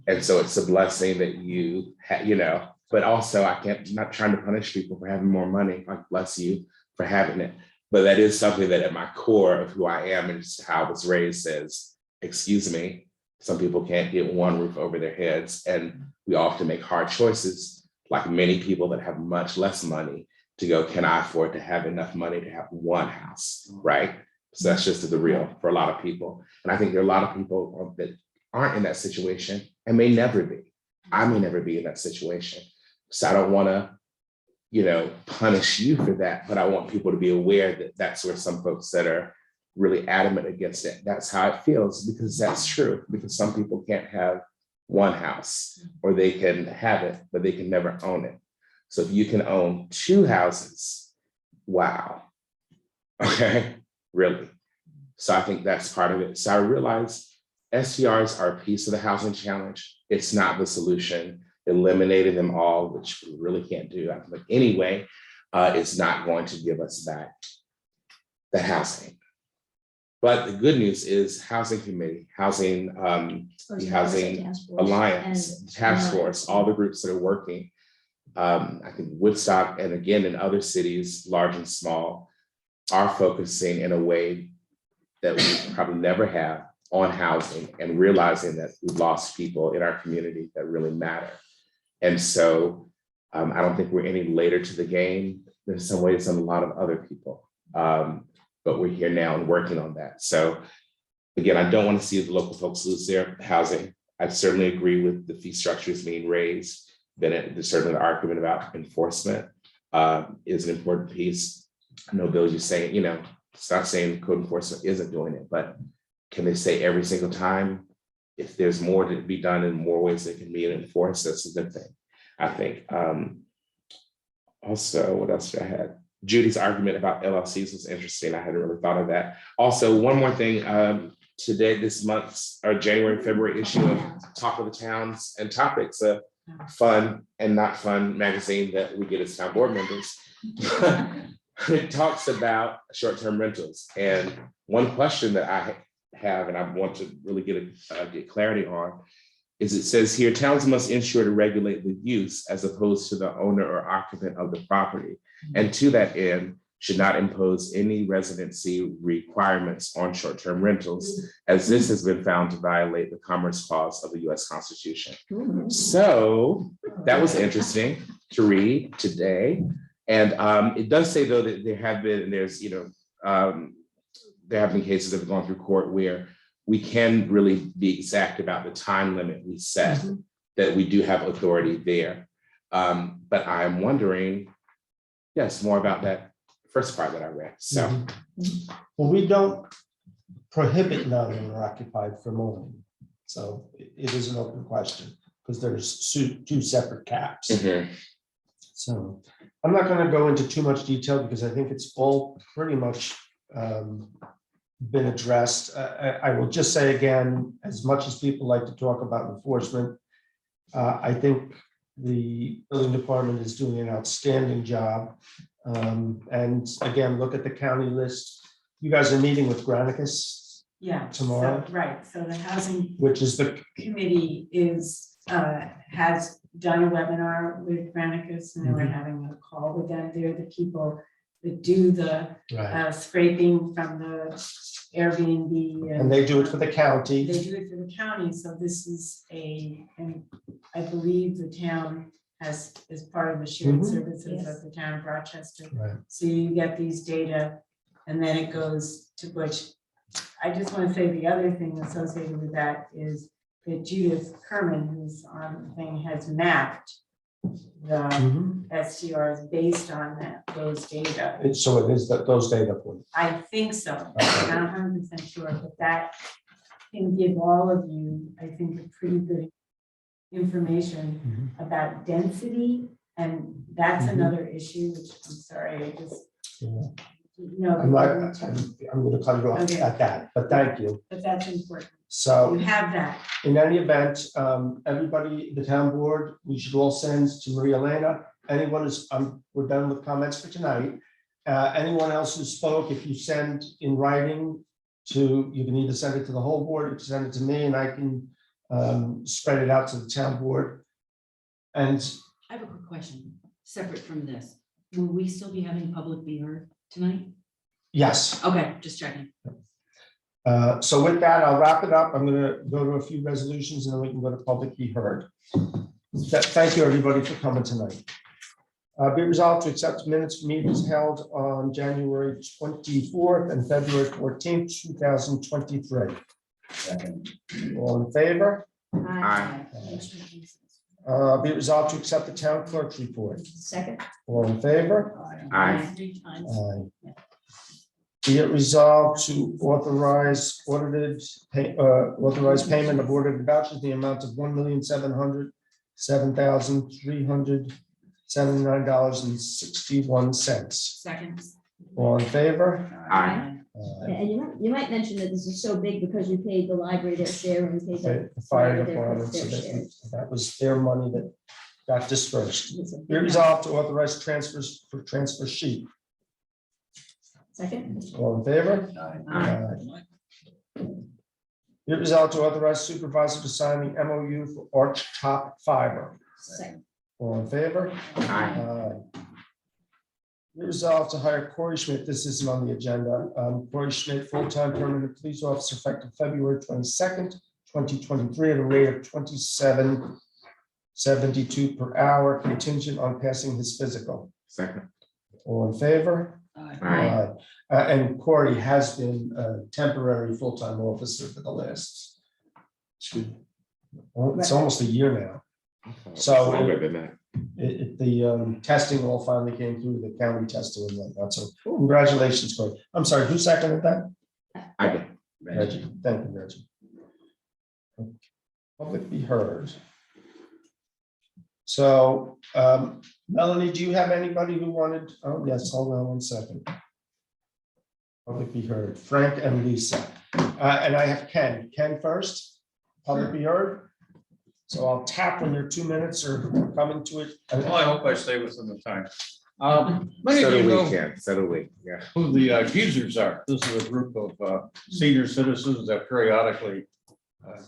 And so it's a blessing that you know, but also I'm not trying to punish people for having more money. Like, bless you for having it. But that is something that at my core of who I am and just how I was raised says, excuse me, some people can't get one roof over their heads. And we often make hard choices, like many people that have much less money, to go, can I afford to have enough money to have one house, right? So that's just the real for a lot of people. And I think there are a lot of people that aren't in that situation and may never be. I may never be in that situation. So I don't want to, you know, punish you for that, but I want people to be aware that that's where some folks that are really adamant against it, that's how it feels, because that's true, because some people can't have one house, or they can have it, but they can never own it. So if you can own two houses, wow, okay, really. So I think that's part of it. So I realize STRs are a piece of the housing challenge. It's not the solution. Eliminating them all, which we really can't do, I think anyway, is not going to give us back the housing. But the good news is housing committee, housing, the housing alliance, task force, all the groups that are working, I think Woodstock, and again in other cities, large and small, are focusing in a way that we probably never have on housing, and realizing that we've lost people in our community that really matter. And so I don't think we're any later to the game in some ways than a lot of other people. But we're here now and working on that. So again, I don't want to see the local folks lose their housing. I certainly agree with the fee structures being raised. Then there's certainly an argument about enforcement is an important piece. I know, Bill, you're saying, you know, it's not saying code enforcement isn't doing it, but can they say every single time? If there's more to be done in more ways that can be enforced, that's a good thing, I think. Also, what else did I have? Judy's argument about LLCs was interesting. I hadn't really thought of that. Also, one more thing, today, this month's, or January, February issue of Talk of the Towns and Topics, a fun and not fun magazine that we get as town board members. It talks about short-term rentals. And one question that I have, and I want to really get clarity on, is it says here, towns must ensure to regulate the use as opposed to the owner or occupant of the property. And to that end, should not impose any residency requirements on short-term rentals, as this has been found to violate the Commerce Clause of the US Constitution. So that was interesting to read today. And it does say, though, that there have been, and there's, you know, there have been cases that have gone through court where we can really be exact about the time limit we set, that we do have authority there. But I'm wondering, yes, more about that first part that I read, so. Well, we don't prohibit non-owner occupied from owning. So it is an open question, because there's two separate caps. So I'm not going to go into too much detail, because I think it's all pretty much been addressed. I will just say again, as much as people like to talk about enforcement, I think the building department is doing an outstanding job. And again, look at the county list. You guys are meeting with Granicus tomorrow. Right, so the housing Which is the committee has done a webinar with Granicus, and then we're having a call with them. They're the people that do the scraping from the Airbnb. And they do it for the county. They do it for the county, so this is and I believe the town has, as part of the shared services of the town of Rochester. So you get these data, and then it goes to Butch. I just want to say the other thing associated with that is that Judith Kerman, who's on the thing, has mapped the STRs based on those data. So it is those data points. I think so. I'm not 100% sure, but that can give all of you, I think, a pretty good information about density, and that's another issue, which I'm sorry, I just no. I'm going to cut you off at that, but thank you. But that's important. So you have that. In any event, everybody, the town board, we should all send to Maria Elena. Anyone is, we're done with comments for tonight. Anyone else who spoke, if you send in writing to, you can either send it to the whole board, or you can send it to me, and I can spread it out to the town board. And I have a quick question, separate from this. Will we still be having public be heard tonight? yes. Okay, just checking. So with that, I'll wrap it up. I'm going to go to a few resolutions, and then we can go to public be heard. Thank you, everybody, for coming tonight. Be resolved to accept minutes for meetings held on January 24th and February 14th, 2023. All in favor? Aye. Be resolved to accept the town clerk's report. Second. All in favor? Aye. Aye. Be it resolved to authorize authorized payment of ordered vouchers, the amount of $1,707,379.61. Second. All in favor? Aye. And you might mention that this is so big because we paid the library their share, and we paid The fire their department, so share. that was their money that got dispersed. Be it resolved to authorize transfers for transfer sheet. Second. All in favor? Aye. Be it resolved to authorize supervisor to sign the MOU for Arch Top Fiber. Second. All in favor? Aye. Resolved to hire Corey Schmidt, this isn't on the agenda, Corey Schmidt, full-time permanent police officer effective February 22nd, 2023, at a rate of $27.72 per hour, contingent on passing his physical. Second. All in favor? Aye. And Corey has been a temporary full-time officer for the last it's almost a year now. So Longer than that. the testing all finally came through, the county testing and whatnot. So congratulations, Corey. I'm sorry, who seconded that? I did. Reggie. Thank you, Reggie. Public be heard. So Melanie, do you have anybody who wanted? Oh, yes, hold on one second. Public be heard. Frank and Lisa. And I have Ken. Ken first. Public be heard. So I'll tap when your 2 minutes are coming to it. Well, I hope I stay within the time. Many So of you do we, know Ken. So do we. Yeah. who the geezers are. This is a group of senior citizens that periodically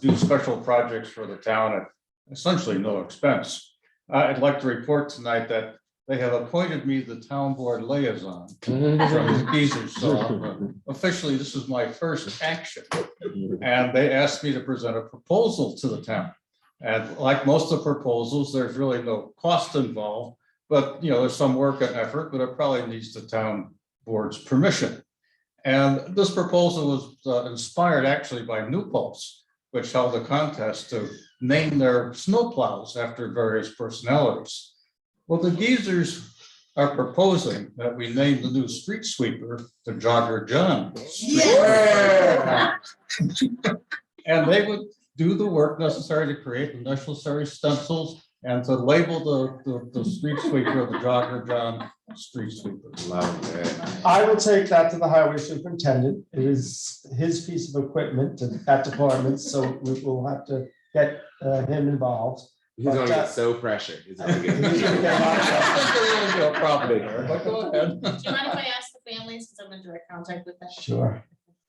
do special projects for the town at essentially no expense. I'd like to report tonight that they have appointed me the town board liaison from the geezers. So officially, this is my first action. And they asked me to present a proposal to the town. And like most of the proposals, there's really no cost involved, but there's some work and effort, but it probably needs the town board's permission. And this proposal was inspired actually by New Paltz, which held a contest to name their snowplows after various personalities. Well, the geezers are proposing that we name the new street sweeper the Jogger John. Yeah. And they would do the work necessary to create the necessary stencils and to label the street sweeper, the Jogger John street sweeper. Love it. I will take that to the highway superintendent. It is his piece of equipment to that department, so we will have to get him involved. He's gonna get so pressured. He's gonna get Probably there, but go ahead. Do you mind if I ask the families, because I'm in direct contact with them? Sure.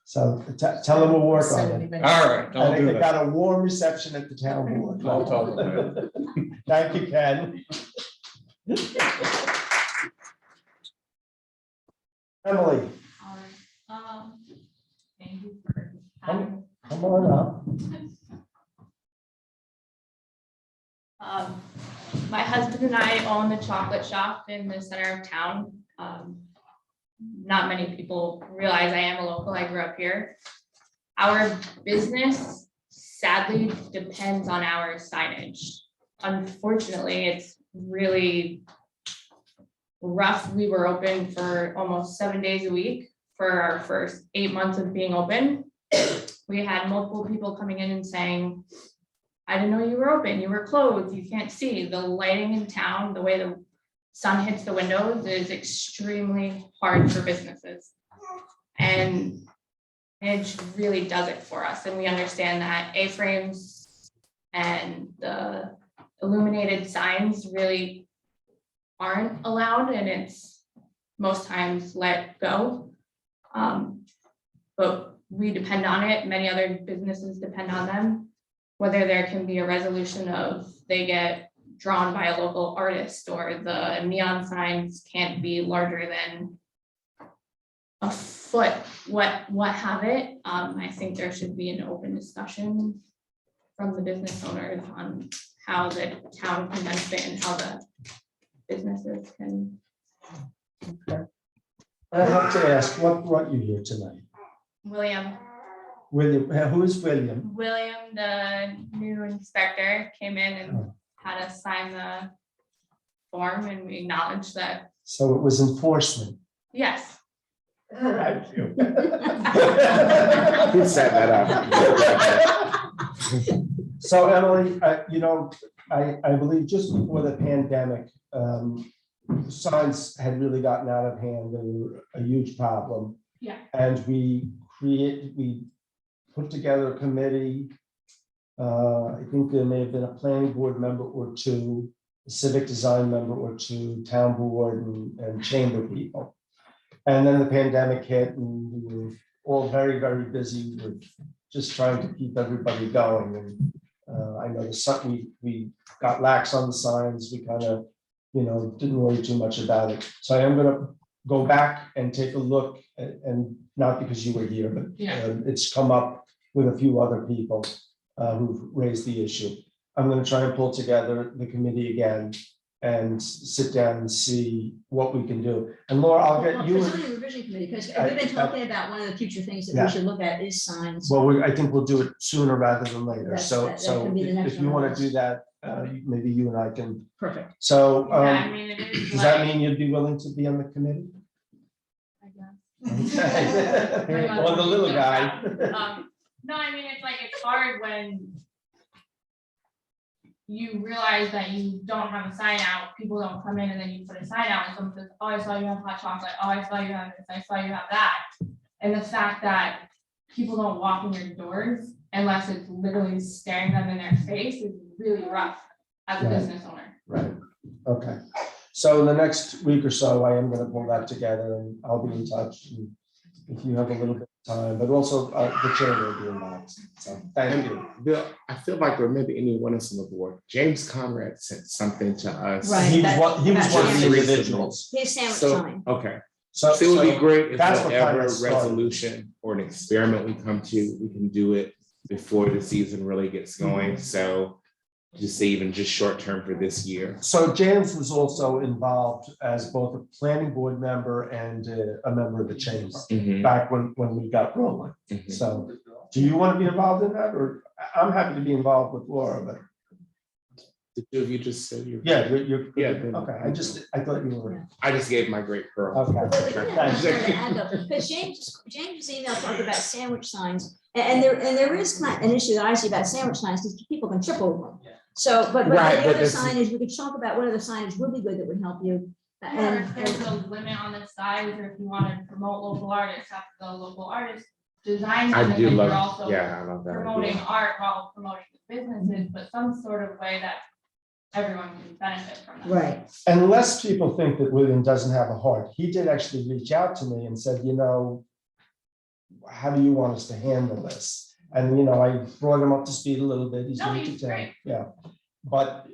So tell them we'll work on it. All right, I'll do They that. got a warm reception at the town board. I'll tell them that. Thank you, Ken. Emily, Thank you for come on up. My husband and I own the chocolate shop in the center of town. Not many people realize I am a local. I grew up here. Our business sadly depends on our signage. Unfortunately, it's really rough. We were open for almost 7 days a week for our first 8 months of being open. We had multiple people coming in and saying, I didn't know you were open, you were closed, you can't see. The lighting in town, the way the sun hits the windows is extremely hard for businesses. And it really does it for us. And we understand that A-frames and the illuminated signs really aren't allowed, and it's most times let go. But we depend on it. Many other businesses depend on them. Whether there can be a resolution of they get drawn by a local artist, or the neon signs can't be larger than a foot, what have it. I think there should be an open discussion from the business owners on how the town can benefit and how the businesses can. I have to ask, what brought you here tonight? William, Who is William? the new inspector, came in and had us sign the form, and we acknowledged that, So it was enforcement. yes. Thank you. Who set that up? So Emily, I believe just before the pandemic, signs had really gotten out of hand. They were a huge problem. Yeah. And we put together a committee. I think there may have been a planning board member or two, a civic design member or two, town board and chamber people. And then the pandemic hit, and we were all very, very busy with just trying to keep everybody going. I know the sun, we got lax on the signs, we kind of, didn't worry too much about it. So I am gonna go back and take a look, and not because you were here, but it's come up with a few other people who've raised the issue. I'm gonna try and pull together the committee again and sit down and see what we can do. And Laura, I'll get you. For zoning revision committee, because we've been talking about one of the future things that Yeah. we should look at is signs. Well, I think we'll do it sooner rather than later. That can be the next If you one on want the to do that, maybe you and I can. Perfect. So, Yeah, I mean, it is does that like- mean you'd be willing to be on the committee? I guess. Okay. Or the little guy. No, I mean, it's like, it's hard when you realize that you don't have a sign out, people don't come in, and then you put a sign out, and someone says, oh, I saw you have hot chocolate, oh, I saw you have this, I saw you have that. And the fact that people don't walk in your doors unless it's literally staring them in their face is really rough as a Right. business owner. Right, okay. So in the next week or so, I am gonna pull that together and I'll be in touch and if you have a little bit of time, but also the chair will be involved. So thank you. Bill, I feel like there may be anyone else on the board. James Conrad sent something to us. Right. He was one of the Recently. individuals. His sandwich So, sign. okay. So So it would be great if that's what kind whatever of started. resolution or an experiment we come to, we can do it before the season really gets going. So just say even just short term for this year. So James was also involved as both a planning board member and a member of the chamber Mhm. back when we got rolling. Mhm. So do you want to be involved in that or I'm happy to be involved with Laura, but The two of you just said you. yeah, you're. Yeah, then- Okay, I thought you were. I just gave my great pearl. Okay. Because James's email talked about sandwich signs, and there is kind of an issue that I see about sandwich signs, because people can trip over them. So, but Right, the but other this- signage, we could talk about what other signage would be good that would help you. Or And if there's a limit on the size, or if you want to promote local artists, have the local artist design I something, do and you're love, also yeah, I love that promoting idea. art while promoting the businesses, but some sort of way that everyone can benefit from that. right, Unless people think that William doesn't have a heart, he did actually reach out to me and said, how do you want us to handle this? And, I brought him up to speed a little bit. He's No, new to he's town. great. Yeah. But,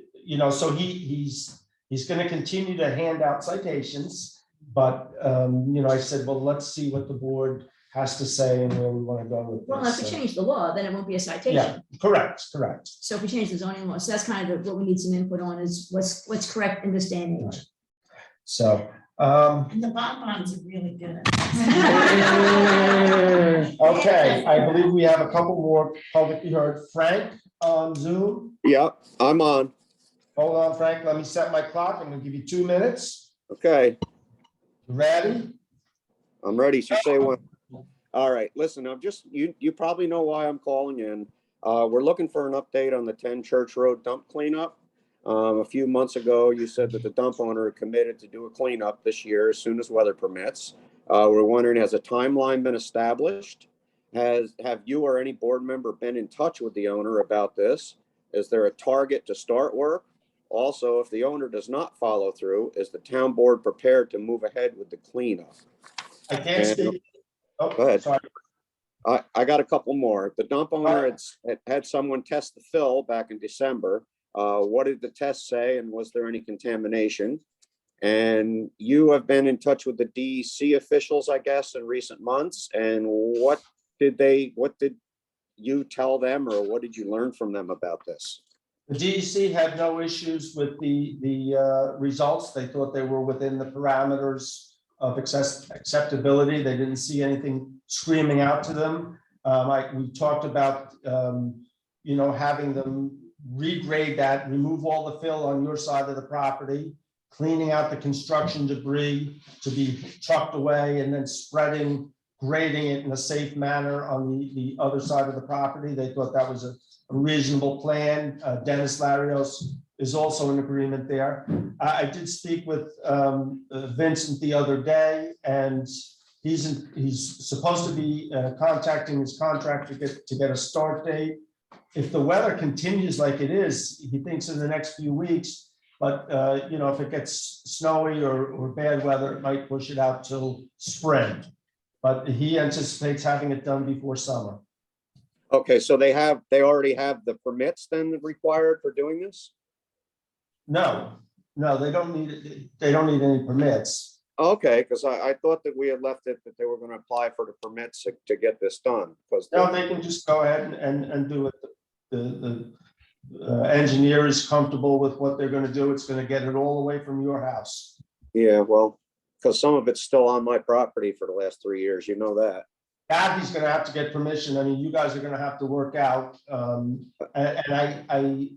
so he's gonna continue to hand out citations. But, I said, well, let's see what the board has to say and where we want to go with this. well, if we So- change the law, then it won't be a Yeah, citation. correct. So if we change the zoning law, so that's kind of what we need some input on, is what's correct in this day and age. So, And the bonbons are really good. okay, I believe we have a couple more publicly heard. Frank on Zoom. Yeah, I'm on. Hold on, Frank, let me set my clock. I'm gonna give you 2 minutes. Okay, Ready? I'm ready. So say when. All right, listen, you probably know why I'm calling in. We're looking for an update on the 10 Church Road dump cleanup. A few months ago, you said that the dump owner had committed to do a cleanup this year as soon as weather permits. We're wondering, has a timeline been established? Have you or any board member been in touch with the owner about this? Is there a target to start work? Also, if the owner does not follow through, is the town board prepared to move ahead with the cleanup? I can't speak. Oh, Go ahead. sorry. I got a couple more. The dump owner had someone test the fill back in December. What did the test say, and was there any contamination? And you have been in touch with the DEC officials, I guess, in recent months. And what did you tell them, or what did you learn from them about this? The DEC had no issues with the results. They thought they were within the parameters of acceptability. They didn't see anything screaming out to them. We talked about, having them regrade that, remove all the fill on your side of the property, cleaning out the construction debris to be trucked away, and then grading it in a safe manner on the other side of the property. They thought that was a reasonable plan. Dennis Larios is also in agreement there. I did speak with Vincent the other day, and he's supposed to be contacting his contractor to get a start date. If the weather continues like it is, he thinks in the next few weeks, but if it gets snowy or bad weather, it might push it out till spring. But he anticipates having it done before summer. Okay, so they already have the permits then required for doing this? No, they don't need any permits. Okay, because I thought that we had left it that they were gonna apply for the permits to get this done, because. No, they can just go ahead and do it. The engineer is comfortable with what they're gonna do. It's gonna get it all away from your house. Yeah, well, because some of it's still on my property for the last 3 years, you know that. Abby's gonna have to get permission. I mean, you guys are gonna have to work out. And I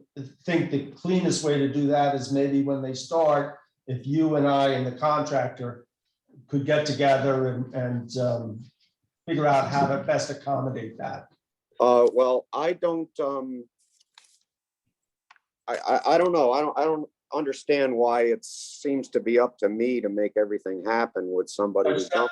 think the cleanest way to do that is maybe when they start, if you and I and the contractor could get together and figure out how to best accommodate that. Well, I don't, I don't know. I don't understand why it seems to be up to me to make everything happen with somebody. who's No,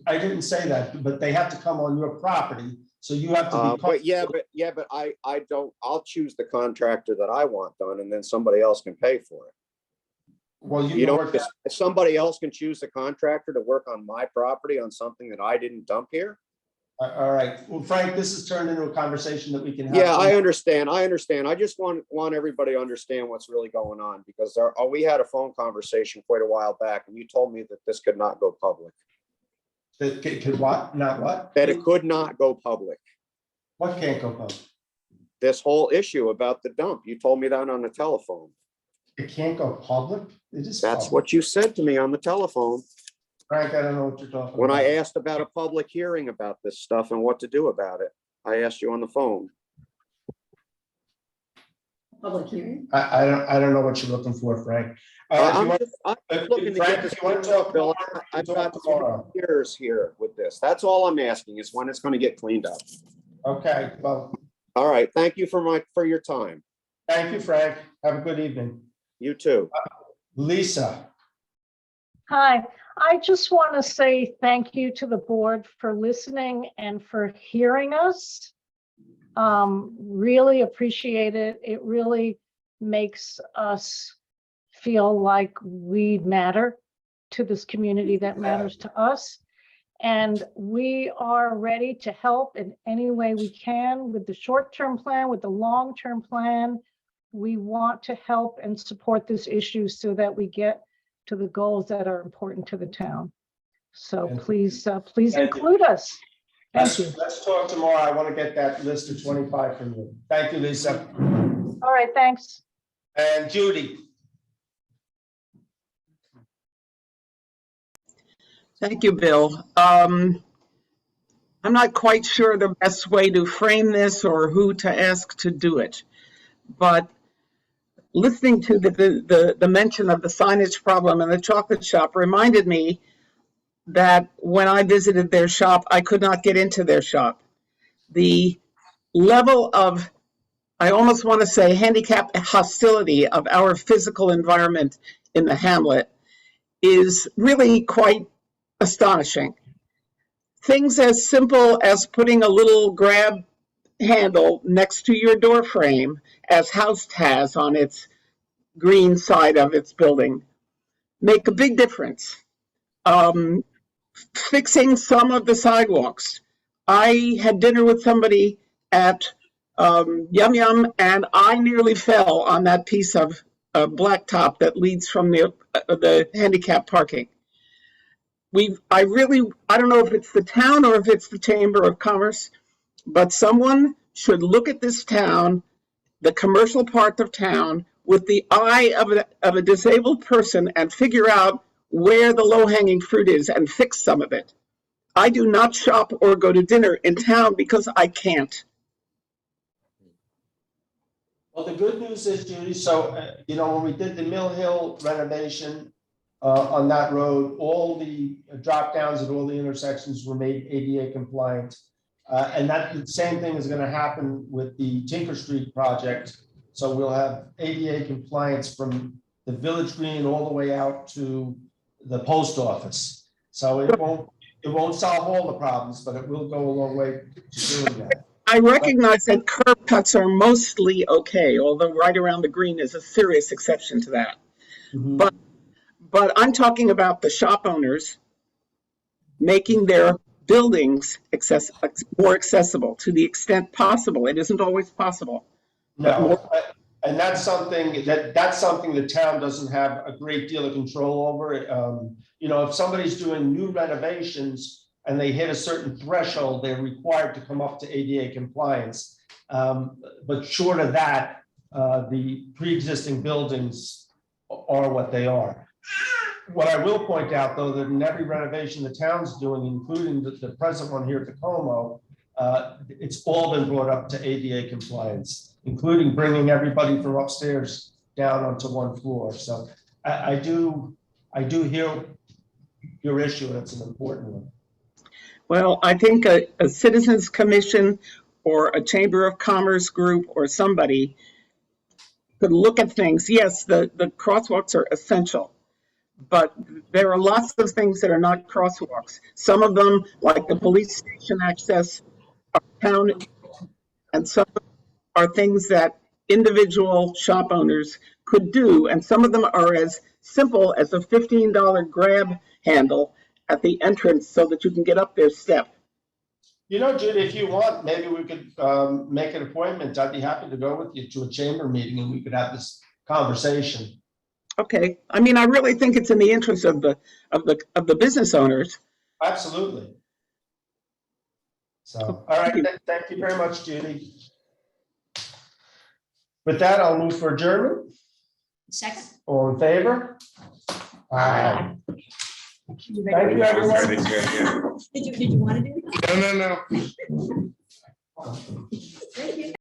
I didn't say that, but they have to come on your property, so you have to be. But I don't, I'll choose the contractor that I want done, and then somebody else can pay for it. Well, You don't, if somebody else can choose the contractor to work on my property on something that I didn't dump here. All right, well, Frank, this has turned into a conversation that we can have. Yeah, I understand. I just want everybody to understand what's really going on, because we had a phone conversation quite a while back, and you told me that this could not go public. That could what? Not what? That it could not go public. What can't go public? This whole issue about the dump. You told me that on the telephone. It can't go public? It is. That's public. what you said to me on the telephone. Frank, I don't know what you're talking about. When I asked about a public hearing about this stuff and what to do about it, I asked you on the phone. Public hearing? I don't know what you're looking for, Frank. I'm looking to get this. Frank, you want to Bill, talk I've tomorrow? got 2 years here with this. That's all I'm asking, is when it's going to get cleaned up. Okay, well. All right. Thank you for your time. Thank you, Frank. Have a good evening. You too. Lisa. Hi, I just want to say thank you to the board for listening and for hearing us. Really appreciate it. It really makes us feel like we matter to this community that matters to us. And we are ready to help in any way we can with the short-term plan, with the long-term plan. We want to help and support this issue so that we get to the goals that are important to the town. So please include us. Thank you. Let's talk tomorrow. I want to get that list of 25 from you. Thank you, Lisa. All right, thanks. And Judy. Thank you, Bill. I'm not quite sure the best way to frame this or who to ask to do it, but listening to the mention of the signage problem in the chocolate shop reminded me that when I visited their shop, I could not get into their shop. The level of, I almost want to say, handicap hostility of our physical environment in the hamlet is really quite astonishing. Things as simple as putting a little grab handle next to your door frame, as Houst has on its green side of its building, make a big difference. Fixing some of the sidewalks. I had dinner with somebody at Yum Yum, and I nearly fell on that piece of blacktop that leads from the handicap parking. I don't know if it's the town or if it's the Chamber of Commerce, but someone should look at this town, the commercial part of town, with the eye of a disabled person and figure out where the low-hanging fruit is and fix some of it. I do not shop or go to dinner in town because I can't. Well, the good news is, Judy, so, when we did the Mill Hill renovation on that road, all the drop downs at all the intersections were made ADA compliant. And that the same thing is going to happen with the Tinker Street project. So we'll have ADA compliance from the Village Green all the way out to the post office. So it won't solve all the problems, but it will go a long way to doing that. I recognize that curb cuts are mostly okay, although right around the green is a serious exception to that. But I'm talking about the shop owners making their buildings more accessible to the extent possible. It isn't always possible. No, and that's something the town doesn't have a great deal of control over. You know, if somebody's doing new renovations and they hit a certain threshold, they're required to come up to ADA compliance. But short of that, the pre-existing buildings are what they are. What I will point out, though, that in every renovation the town's doing, including the present one here at Tacoma, it's all been brought up to ADA compliance, including bringing everybody from upstairs down onto one floor. So I do hear your issue, and it's an important one. Well, I think a citizens commission or a chamber of commerce group or somebody could look at things. Yes, the crosswalks are essential, but there are lots of things that are not crosswalks. Some of them, like the police station access, are town, and some are things that individual shop owners could do, and some of them are as simple as a $15 grab handle at the entrance so that you can get up their step. You know, Judy, if you want, maybe we could make an appointment. I'd be happy to go with you to a chamber meeting and we could have this conversation. Okay, I mean, I really think it's in the interest of the business owners. Absolutely. So, all right, thank you very much, Judy. With that, I'll move for adjournment. Second. All in favor? Aye. Thank you, everyone. Did you want to do it? No. Thank you.